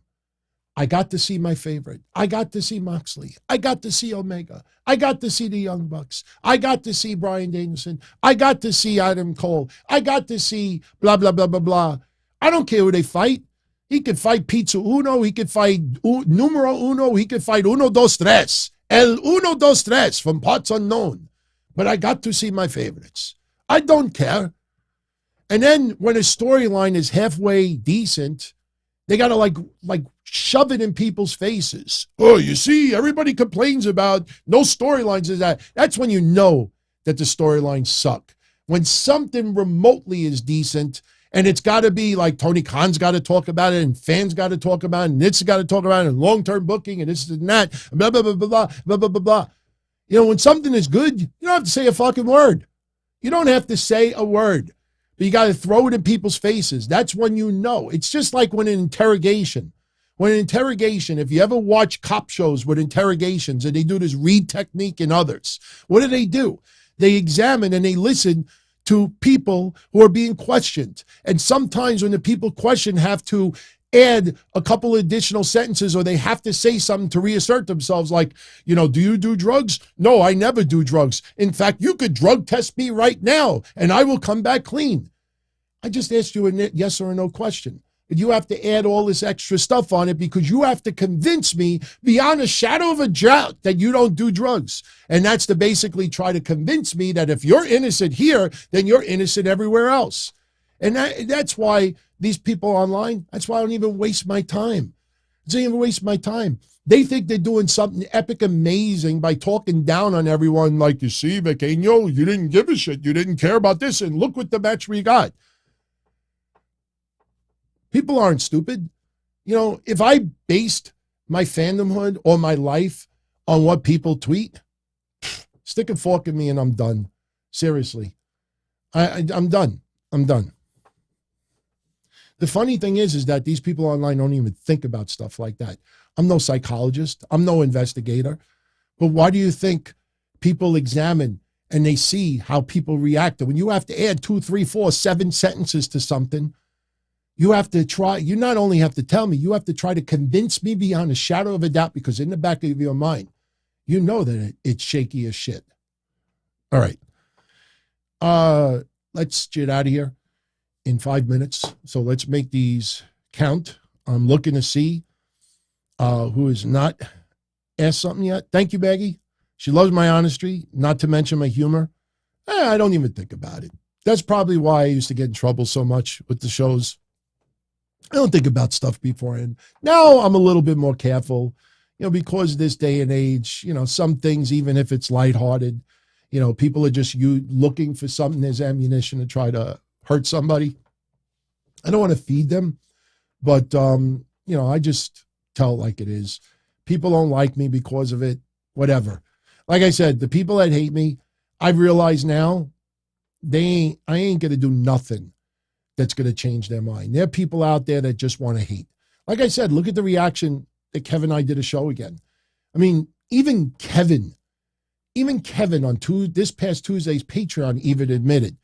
I got to see my favorite. I got to see Moxley. I got to see Omega. I got to see the Young Bucks. I got to see Bryan Danielson. I got to see Adam Cole. I got to see blah, blah, blah, blah, blah. I don't care who they fight. He could fight Pizza Uno. He could fight Numero Uno. He could fight Uno Dos Tres. El Uno Dos Tres from parts unknown. But I got to see my favorites. I don't care. And then when a storyline is halfway decent, they got to like shove it in people's faces. Oh, you see, everybody complains about no storylines. That's when you know that the storylines suck. When something remotely is decent, and it's got to be like Tony Khan's got to talk about it, and fans got to talk about it, and it's got to talk about it, and long-term booking, and this and that, blah, blah, blah, blah, blah, blah, blah, blah, blah. When something is good, you don't have to say a fucking word. You don't have to say a word. But you got to throw it in people's faces. That's when you know. It's just like when an interrogation, When an interrogation, if you ever watch cop shows with interrogations and they do this Reed technique and others, what do? They examine and they listen to people who are being questioned. And sometimes when the people questioned have to add a couple additional sentences or they have to say something to reassert themselves, like, do you do drugs? No, I never do drugs. In fact, you could drug test me right now and I will come back clean. I just asked you a yes or a no question. But you have to add all this extra stuff on it because you have to convince me beyond a shadow of a doubt that you don't do drugs. And that's to basically try to convince me that if you're innocent here, then you're innocent everywhere else. And that's why these people online, that's why I don't even waste my time. I don't even waste my time. They think they're doing something epic amazing by talking down on everyone like, you see, Pequeño, you didn't give a shit. You didn't care about this. And look what the match we got. People aren't stupid. If I based my fandomhood or my life on what people tweet, stick a fork in me and I'm done. Seriously. I'm done. I'm done. The funny thing is that these people online don't even think about stuff like that. I'm no psychologist. I'm no investigator. But why do you think people examine and they see how people react? When you have to add 2, 3, 4, 7 sentences to something, you have to try, you not only have to tell me, you have to try to convince me beyond a shadow of a doubt, because in the back of your mind, you know that it's shaky as shit. All right. Let's get out of here in 5 minutes. So let's make these count. I'm looking to see who has not asked something yet. Thank you, Maggie. She loves my honesty, not to mention my humor. I don't even think about it. That's probably why I used to get in trouble so much with the shows. I don't think about stuff beforehand. Now I'm a little bit more careful, because this day and age, some things, even if it's lighthearted, people are just looking for something as ammunition to try to hurt somebody. I don't want to feed them, but, I just tell it like it is. People don't like me because of it, whatever. Like I said, the people that hate me, I've realized now, I ain't going to do nothing that's going to change their mind. There are people out there that just want to hate. Like I said, look at the reaction that Kevin and I did a show again. I mean, even Kevin on this past Tuesday's Patreon even admitted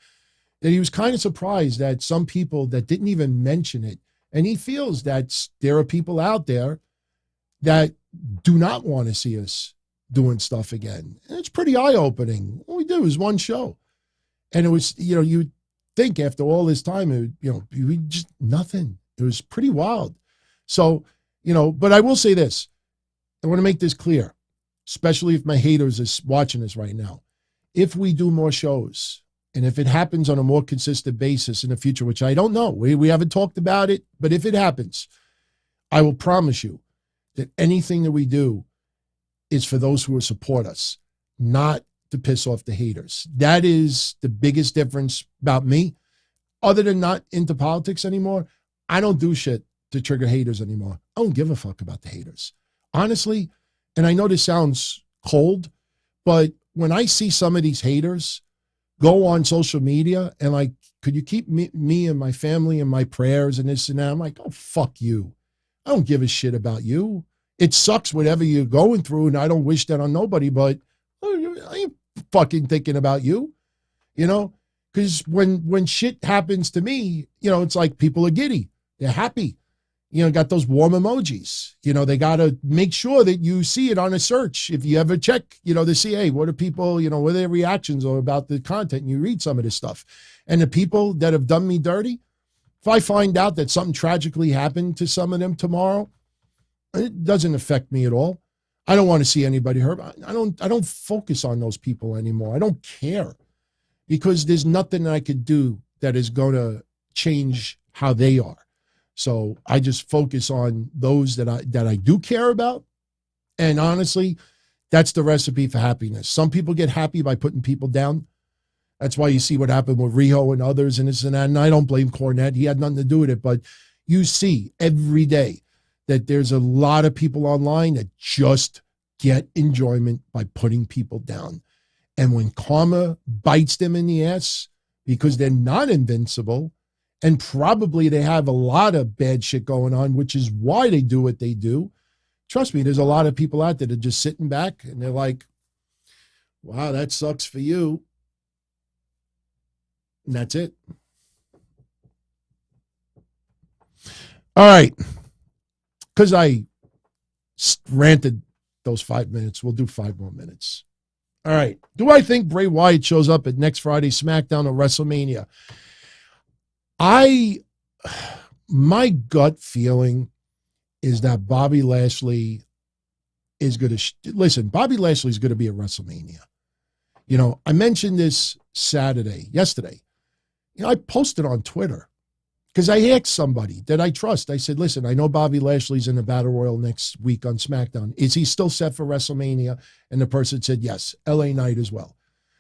that he was kind of surprised that some people that didn't even mention it. And he feels that there are people out there that do not want to see us doing stuff again. And it's pretty eye-opening. All we did was one show. And it was, you think after all this time, we just nothing. It was pretty wild. So, but I will say this. I want to make this clear, especially if my haters are watching this right now. If we do more shows, and if it happens on a more consistent basis in the future, which I don't know, we haven't talked about it, but if it happens, I will promise you that anything that we do is for those who will support us, not to piss off the haters. That is the biggest difference about me. Other than not into politics anymore, I don't do shit to trigger haters anymore. I don't give a fuck about the haters. Honestly, and I know this sounds cold, but when I see some of these haters go on social media and like, could you keep me and my family in my prayers and this and that? I'm like, oh, fuck you. I don't give a shit about you. It sucks whatever you're going through, and I don't wish that on nobody, but I ain't fucking thinking about you, because when shit happens to me, it's like people are giddy. They're happy. Got those warm emojis. They got to make sure that you see it on a search. If you ever check, to see, hey, what are people, what are their reactions or about the content, and you read some of this stuff. And the people that have done me dirty, if I find out that something tragically happened to some of them tomorrow, it doesn't affect me at all. I don't want to see anybody hurt. I don't focus on those people anymore. I don't care, because there's nothing I could do that is going to change how they are. So I just focus on those that I do care about. And honestly, that's the recipe for happiness. Some people get happy by putting people down. That's why you see what happened with Riho and others and this and that. And I don't blame Cornette. He had nothing to do with it. But you see every day that there's a lot of people online that just get enjoyment by putting people down. And when karma bites them in the ass because they're not invincible And probably they have a lot of bad shit going on, which is why they do what they do. Trust me, there's a lot of people out there that are just sitting back and they're like, wow, that sucks for you. And that's it. All right. Because I ranted those 5 minutes, we'll do 5 more minutes. All right. Do I think Bray Wyatt shows up at next Friday's SmackDown or WrestleMania? My gut feeling is that Bobby Lashley is going to listen. Bobby Lashley is going to be at WrestleMania. You know, I mentioned this yesterday. You know, I posted on Twitter because I asked somebody that I trust. I said, listen, I know Bobby Lashley's in the Battle Royal next week on SmackDown. Is he still set for WrestleMania? And the person said, yes, LA Knight as well.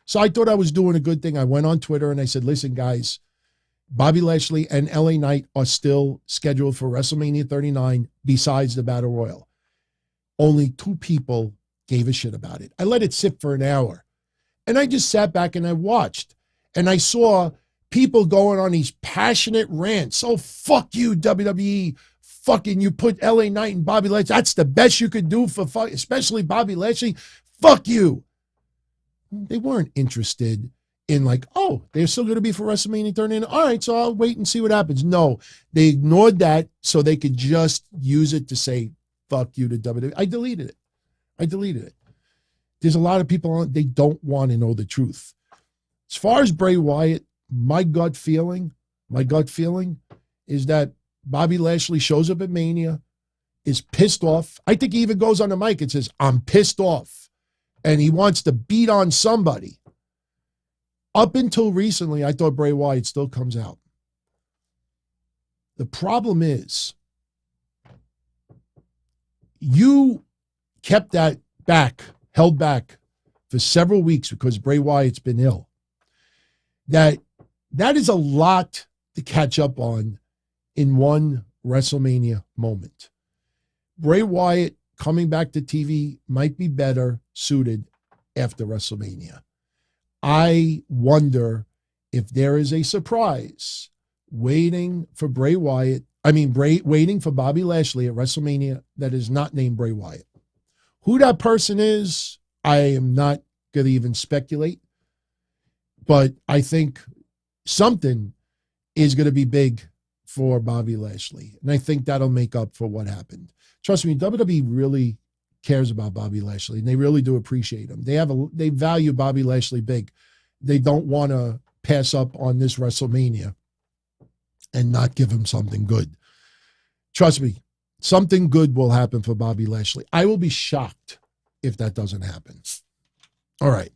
So I thought I was doing a good thing. I went on Twitter and I said, listen, guys, Bobby Lashley and LA Knight are still scheduled for WrestleMania 39 besides the Battle Royal. Only 2 people gave a shit about it. I let it sit for an hour. And I just sat back and I watched. And I saw people going on these passionate rants. Oh, fuck you, WWE. Fucking you put LA Knight and Bobby Lashley. That's the best you could do for especially Bobby Lashley. Fuck you. They weren't interested in like, oh, they're still going to be for WrestleMania 39. All right, so I'll wait and see what happens. No, they ignored that so they could just use it to say, fuck you to WWE. I deleted it. There's a lot of people on, they don't want to know the truth. As far as Bray Wyatt, my gut feeling is that Bobby Lashley shows up at Mania, is pissed off. I think he even goes on the mic and says, I'm pissed off. And he wants to beat on somebody. Up until recently, I thought Bray Wyatt still comes out. The problem is, you kept that held back for several weeks because Bray Wyatt's been ill. That is a lot to catch up on in one WrestleMania moment. Bray Wyatt coming back to TV might be better suited after WrestleMania. I wonder if there is a surprise waiting for waiting for Bobby Lashley at WrestleMania that is not named Bray Wyatt. Who that person is, I am not going to even speculate, but I think something is going to be big for Bobby Lashley, and I think that'll make up for what happened. Trust me, WWE really cares about Bobby Lashley, and they really do appreciate him. They value Bobby Lashley big. They don't want to pass up on this WrestleMania and not give him something good. Trust me, something good will happen for Bobby Lashley. I will be shocked if that doesn't happen. All right.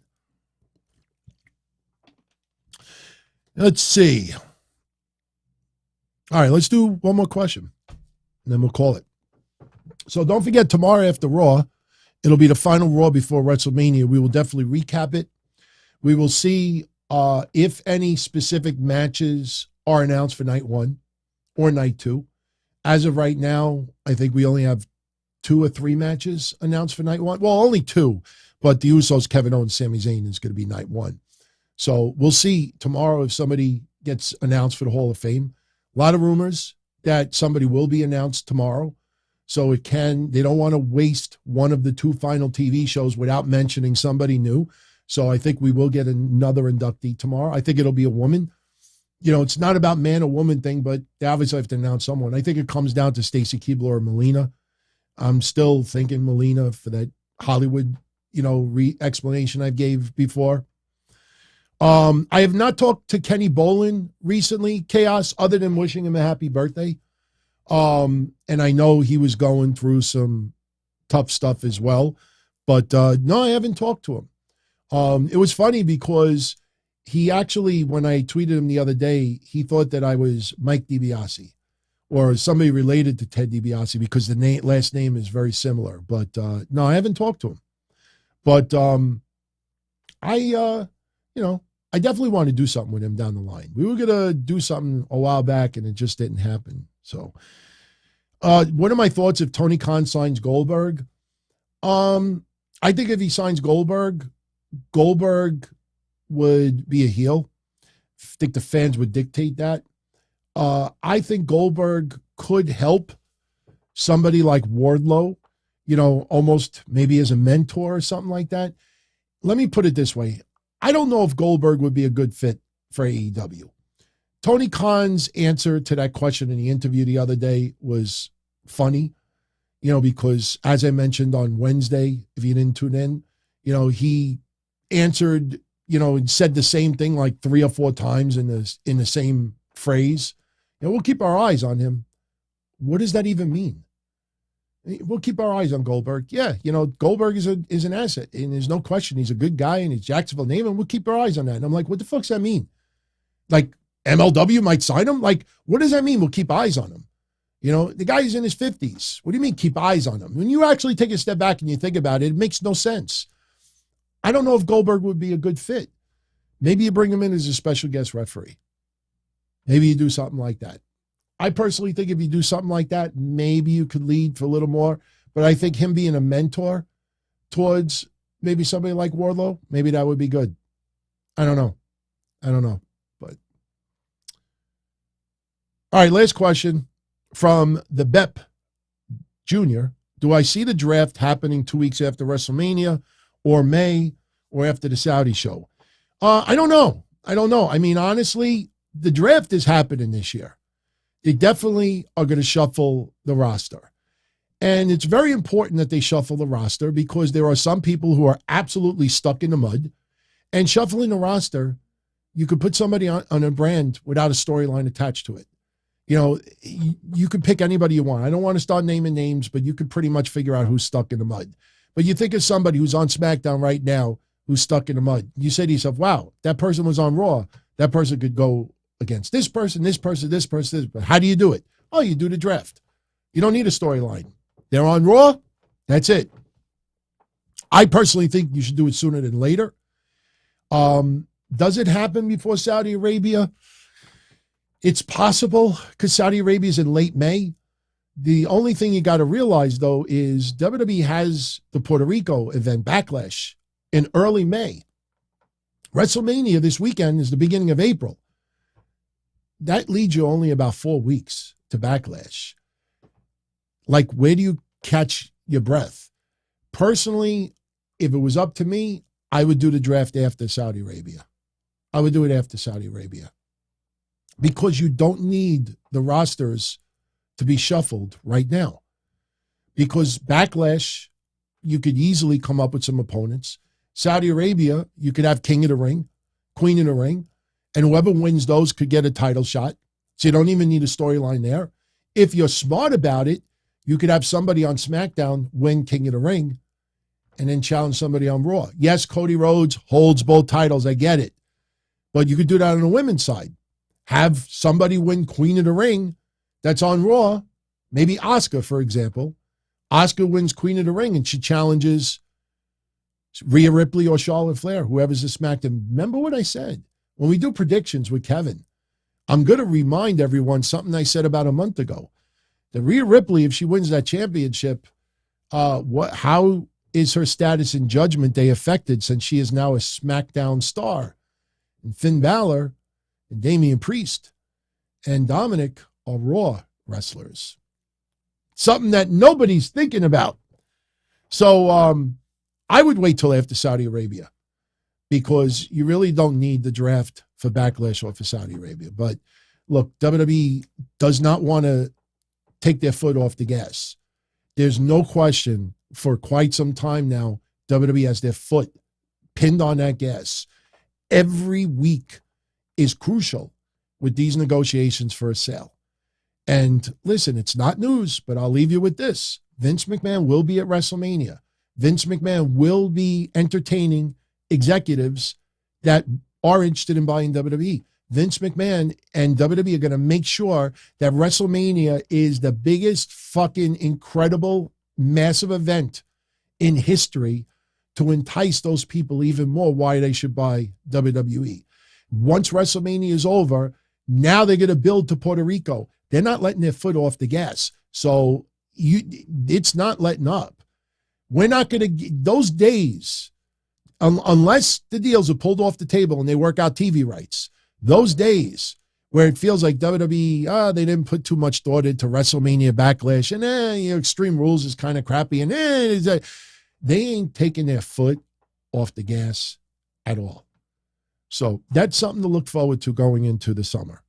Let's see. All right, let's do one more question, and then we'll call it. So don't forget, tomorrow after Raw, it'll be the final Raw before WrestleMania. We will definitely recap it. We will see if any specific matches are announced for night 1 or night 2. As of right now, I think we only have 2 or 3 matches announced for night 1. Well, only 2, but the Usos, Kevin Owens, Sami Zayn is going to be night 1. So we'll see tomorrow if somebody gets announced for the Hall of Fame. A lot of rumors that somebody will be announced tomorrow. So they don't want to waste one of the 2 final TV shows without mentioning somebody new. So I think we will get another inductee tomorrow. I think it'll be a woman. You know, it's not about man or woman thing, but they obviously have to announce someone. I think it comes down to Stacy Keibler or Melina. I'm still thinking Melina for that Hollywood, explanation I gave before. I have not talked to Kenny Bolin recently, Chaos, other than wishing him a happy birthday. And I know he was going through some tough stuff as well. But no, I haven't talked to him. It was funny because he actually, when I tweeted him the other day, he thought that I was Mike DiBiase or somebody related to Ted DiBiase because the last name is very similar. But no, I haven't talked to him. But I definitely want to do something with him down the line. We were going to do something a while back and it just didn't happen. So what are my thoughts if Tony Khan signs Goldberg? I think if he signs Goldberg would be a heel. I think the fans would dictate that. I think Goldberg could help somebody like Wardlow, almost maybe as a mentor or something like that. Let me put it this way. I don't know if Goldberg would be a good fit for AEW. Tony Khan's answer to that question in the interview the other day was funny, because as I mentioned on Wednesday, if you didn't tune in, he answered, and said the same thing like 3 or 4 times in the same phrase. We'll keep our eyes on him. What does that even mean? We'll keep our eyes on Goldberg. Yeah, Goldberg is an asset, and there's no question he's a good guy, and he's Jacksonville native, and we'll keep our eyes on that. And I'm like, what the fuck's that mean? Like, MLW might sign him? Like, what does that mean? We'll keep eyes on him. The guy's in his 50s. What do you mean keep eyes on him? When you actually take a step back and you think about it, it makes no sense. I don't know if Goldberg would be a good fit. Maybe you bring him in as a special guest referee. Maybe you do something like that. I personally think if you do something like that, maybe you could lead for a little more. But I think him being a mentor towards maybe somebody like Wardlow, maybe that would be good. I don't know. But all right, last question from the Bep Jr. Do I see the draft happening 2 weeks after WrestleMania or May or after the Saudi show? I don't know. I mean, honestly, the draft is happening this year. They definitely are going to shuffle the roster. And it's very important that they shuffle the roster because there are some people who are absolutely stuck in the mud. And shuffling the roster, you could put somebody on a brand without a storyline attached to it. You could pick anybody you want. I don't want to start naming names, but you could pretty much figure out who's stuck in the mud. But you think of somebody who's on SmackDown right now who's stuck in the mud. You say to yourself, wow, that person was on Raw. That person could go against this person. How do you do it? Oh, you do the draft. You don't need a storyline. They're on Raw. That's it. I personally think you should do it sooner than later. Does it happen before Saudi Arabia? It's possible because Saudi Arabia is in late May. The only thing you got to realize, though, is WWE has the Puerto Rico event, Backlash, in early May. WrestleMania this weekend is the beginning of April. That leads you only about 4 weeks to Backlash. Like, where do you catch your breath? Personally, if it was up to me, I would do the draft after Saudi Arabia. I would do it after Saudi Arabia. Because you don't need the rosters to be shuffled right now. Because Backlash, you could easily come up with some opponents. Saudi Arabia, you could have King of the Ring, Queen of the Ring, and whoever wins those could get a title shot. So you don't even need a storyline there. If you're smart about it, you could have somebody on SmackDown win King of the Ring and then challenge somebody on Raw. Yes, Cody Rhodes holds both titles. I get it. But you could do that on the women's side. Have somebody win Queen of the Ring that's on Raw. Maybe Asuka, for example. Asuka wins Queen of the Ring and she challenges Rhea Ripley or Charlotte Flair, whoever's the SmackDown. Remember what I said? When we do predictions with Kevin, I'm going to remind everyone something I said about a month ago. The Rhea Ripley, if she wins that championship, how is her status in Judgment Day affected since she is now a SmackDown star? And Finn Balor and Damian Priest and Dominic are Raw wrestlers. Something that nobody's thinking about. So I would wait till after Saudi Arabia because you really don't need the draft for Backlash or for Saudi Arabia. But look, WWE does not want to take their foot off the gas. There's no question for quite some time now, WWE has their foot pinned on that gas. Every week is crucial with these negotiations for a sale. And listen, it's not news, but I'll leave you with this. Vince McMahon will be at WrestleMania. Vince McMahon will be entertaining executives that are interested in buying WWE. Vince McMahon and WWE are going to make sure that WrestleMania is the biggest fucking incredible, massive event in history to entice those people even more why they should buy WWE. Once WrestleMania is over, now they're going to build to Puerto Rico. They're not letting their foot off the gas. So it's not letting up. We're not going to, those days, unless the deals are pulled off the table and they work out TV rights, those days where it feels like WWE, they didn't put too much thought into WrestleMania Backlash, and Extreme Rules is kind of crappy, and they ain't taking their foot off the gas at all. So that's something to look forward to going into the summer.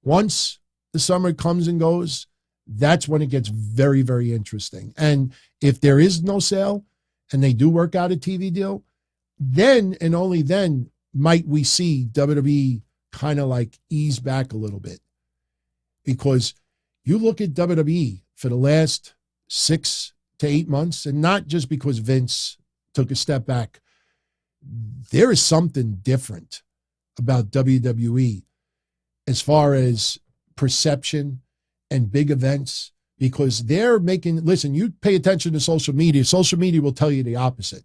Once the summer comes and goes, that's when it gets very, very interesting. And if there is no sale and they do work out a TV deal, then and only then might we see WWE kind of like ease back a little bit. Because you look at WWE for the last 6 to 8 months, and not just because Vince took a step back, there is something different about WWE as far as perception and big events, because they're making, listen, you pay attention to social media will tell you the opposite.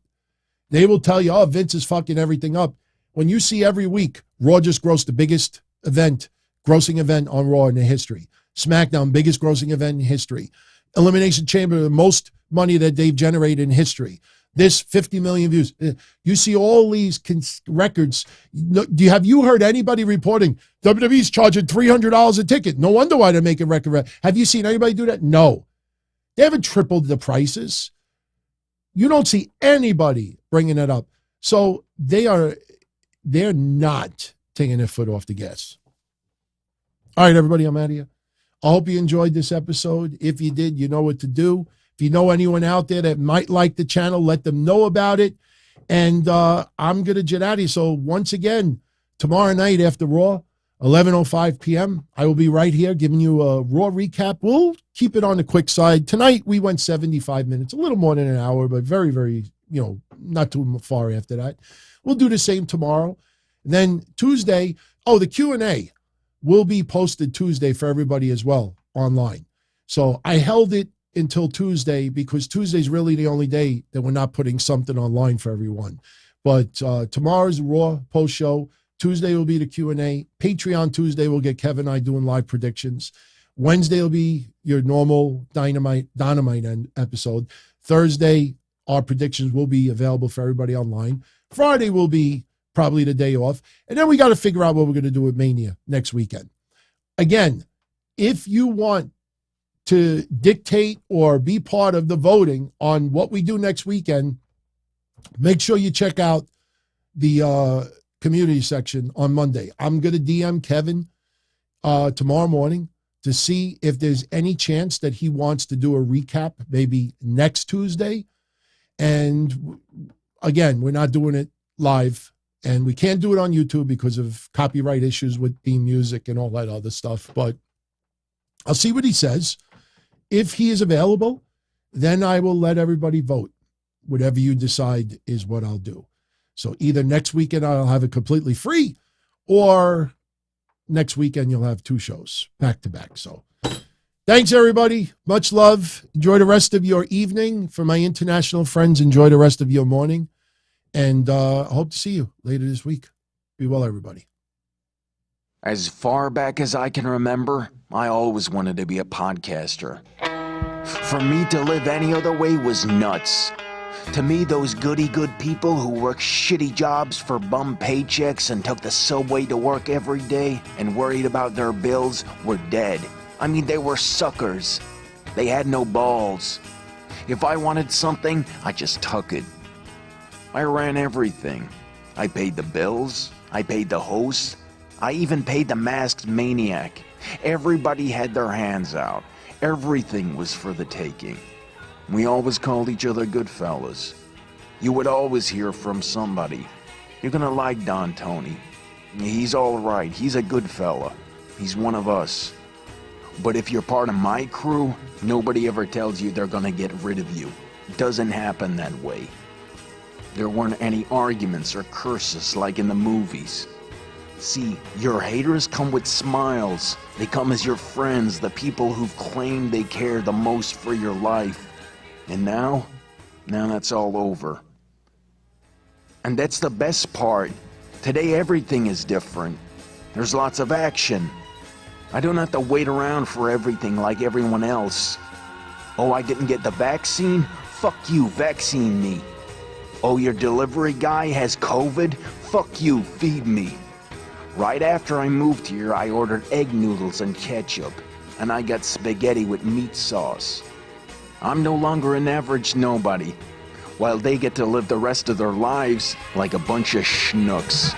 They will tell you, oh, Vince is fucking everything up. When you see every week, Raw just grossed the biggest grossing event on Raw in the history. SmackDown, biggest grossing event in history. Elimination Chamber, the most money that they've generated in history. This 50 million views. You see all these records. Have you heard anybody reporting WWE's charging $300 a ticket? No wonder why they're making record. Have you seen anybody do that? No. They haven't tripled the prices. You don't see anybody bringing it up. So they're not taking their foot off the gas. All right, everybody, I'm out of here. I hope you enjoyed this episode. If you did, you know what to do. If you know anyone out there that might like the channel, let them know about it. And I'm going to jet out of here. So once again, tomorrow night after Raw, 11:05 p.m., I will be right here giving you a Raw recap. We'll keep it on the quick side. Tonight, we went 75 minutes, a little more than an hour, but very, very, not too far after that. We'll do the same tomorrow. And then Tuesday, the Q&A will be posted Tuesday for everybody as well online. So I held it until Tuesday because Tuesday's really the only day that we're not putting something online for everyone. But tomorrow's Raw post show. Tuesday will be the Q&A. Patreon Tuesday will get Kevin and I doing live predictions. Wednesday will be your normal Dynamite episode. Thursday, our predictions will be available for everybody online. Friday will be probably the day off. And then we got to figure out what we're going to do with Mania next weekend. Again, if you want to dictate or be part of the voting on what we do next weekend, make sure you check out the community section on Monday. I'm going to DM Kevin tomorrow morning to see if there's any chance that he wants to do a recap maybe next Tuesday. And again, we're not doing it live, and we can't do it on YouTube because of copyright issues with theme music and all that other stuff. But I'll see what he says. If he is available, then I will let everybody vote. Whatever you decide is what I'll do. So either next weekend I'll have it completely free, or next weekend you'll have 2 shows back to back. So thanks, everybody. Much love. Enjoy the rest of your evening. For my international friends, enjoy the rest of your morning. And I hope to see you later this week. Be well, everybody. As far back as I can remember, I always wanted to be a podcaster. For me to live any other way was nuts. To me, those goody-good people who worked shitty jobs for bum paychecks and took the subway to work every day and worried about their bills were dead. I mean, they were suckers. They had no balls. If I wanted something, I just took it. I ran everything. I paid the bills. I paid the hosts. I even paid the masked maniac. Everybody had their hands out. Everything was for the taking. We always called each other good fellas. You would always hear from somebody. You're gonna like Don Tony. He's all right. He's a good fella. He's one of us. But if you're part of my crew, nobody ever tells you they're gonna get rid of you. It doesn't happen that way. There weren't any arguments or curses like in the movies. See, your haters come with smiles. They come as your friends, the people who've claimed they care the most for your life. And now that's all over. And that's the best part. Today everything is different. There's lots of action. I don't have to wait around for everything like everyone else. Oh, I didn't get the vaccine? Fuck you, vaccine me. Oh, your delivery guy has COVID? Fuck you, feed me. Right after I moved here, I ordered egg noodles and ketchup, and I got spaghetti with meat sauce. I'm no longer an average nobody, while they get to live the rest of their lives like a bunch of schnooks.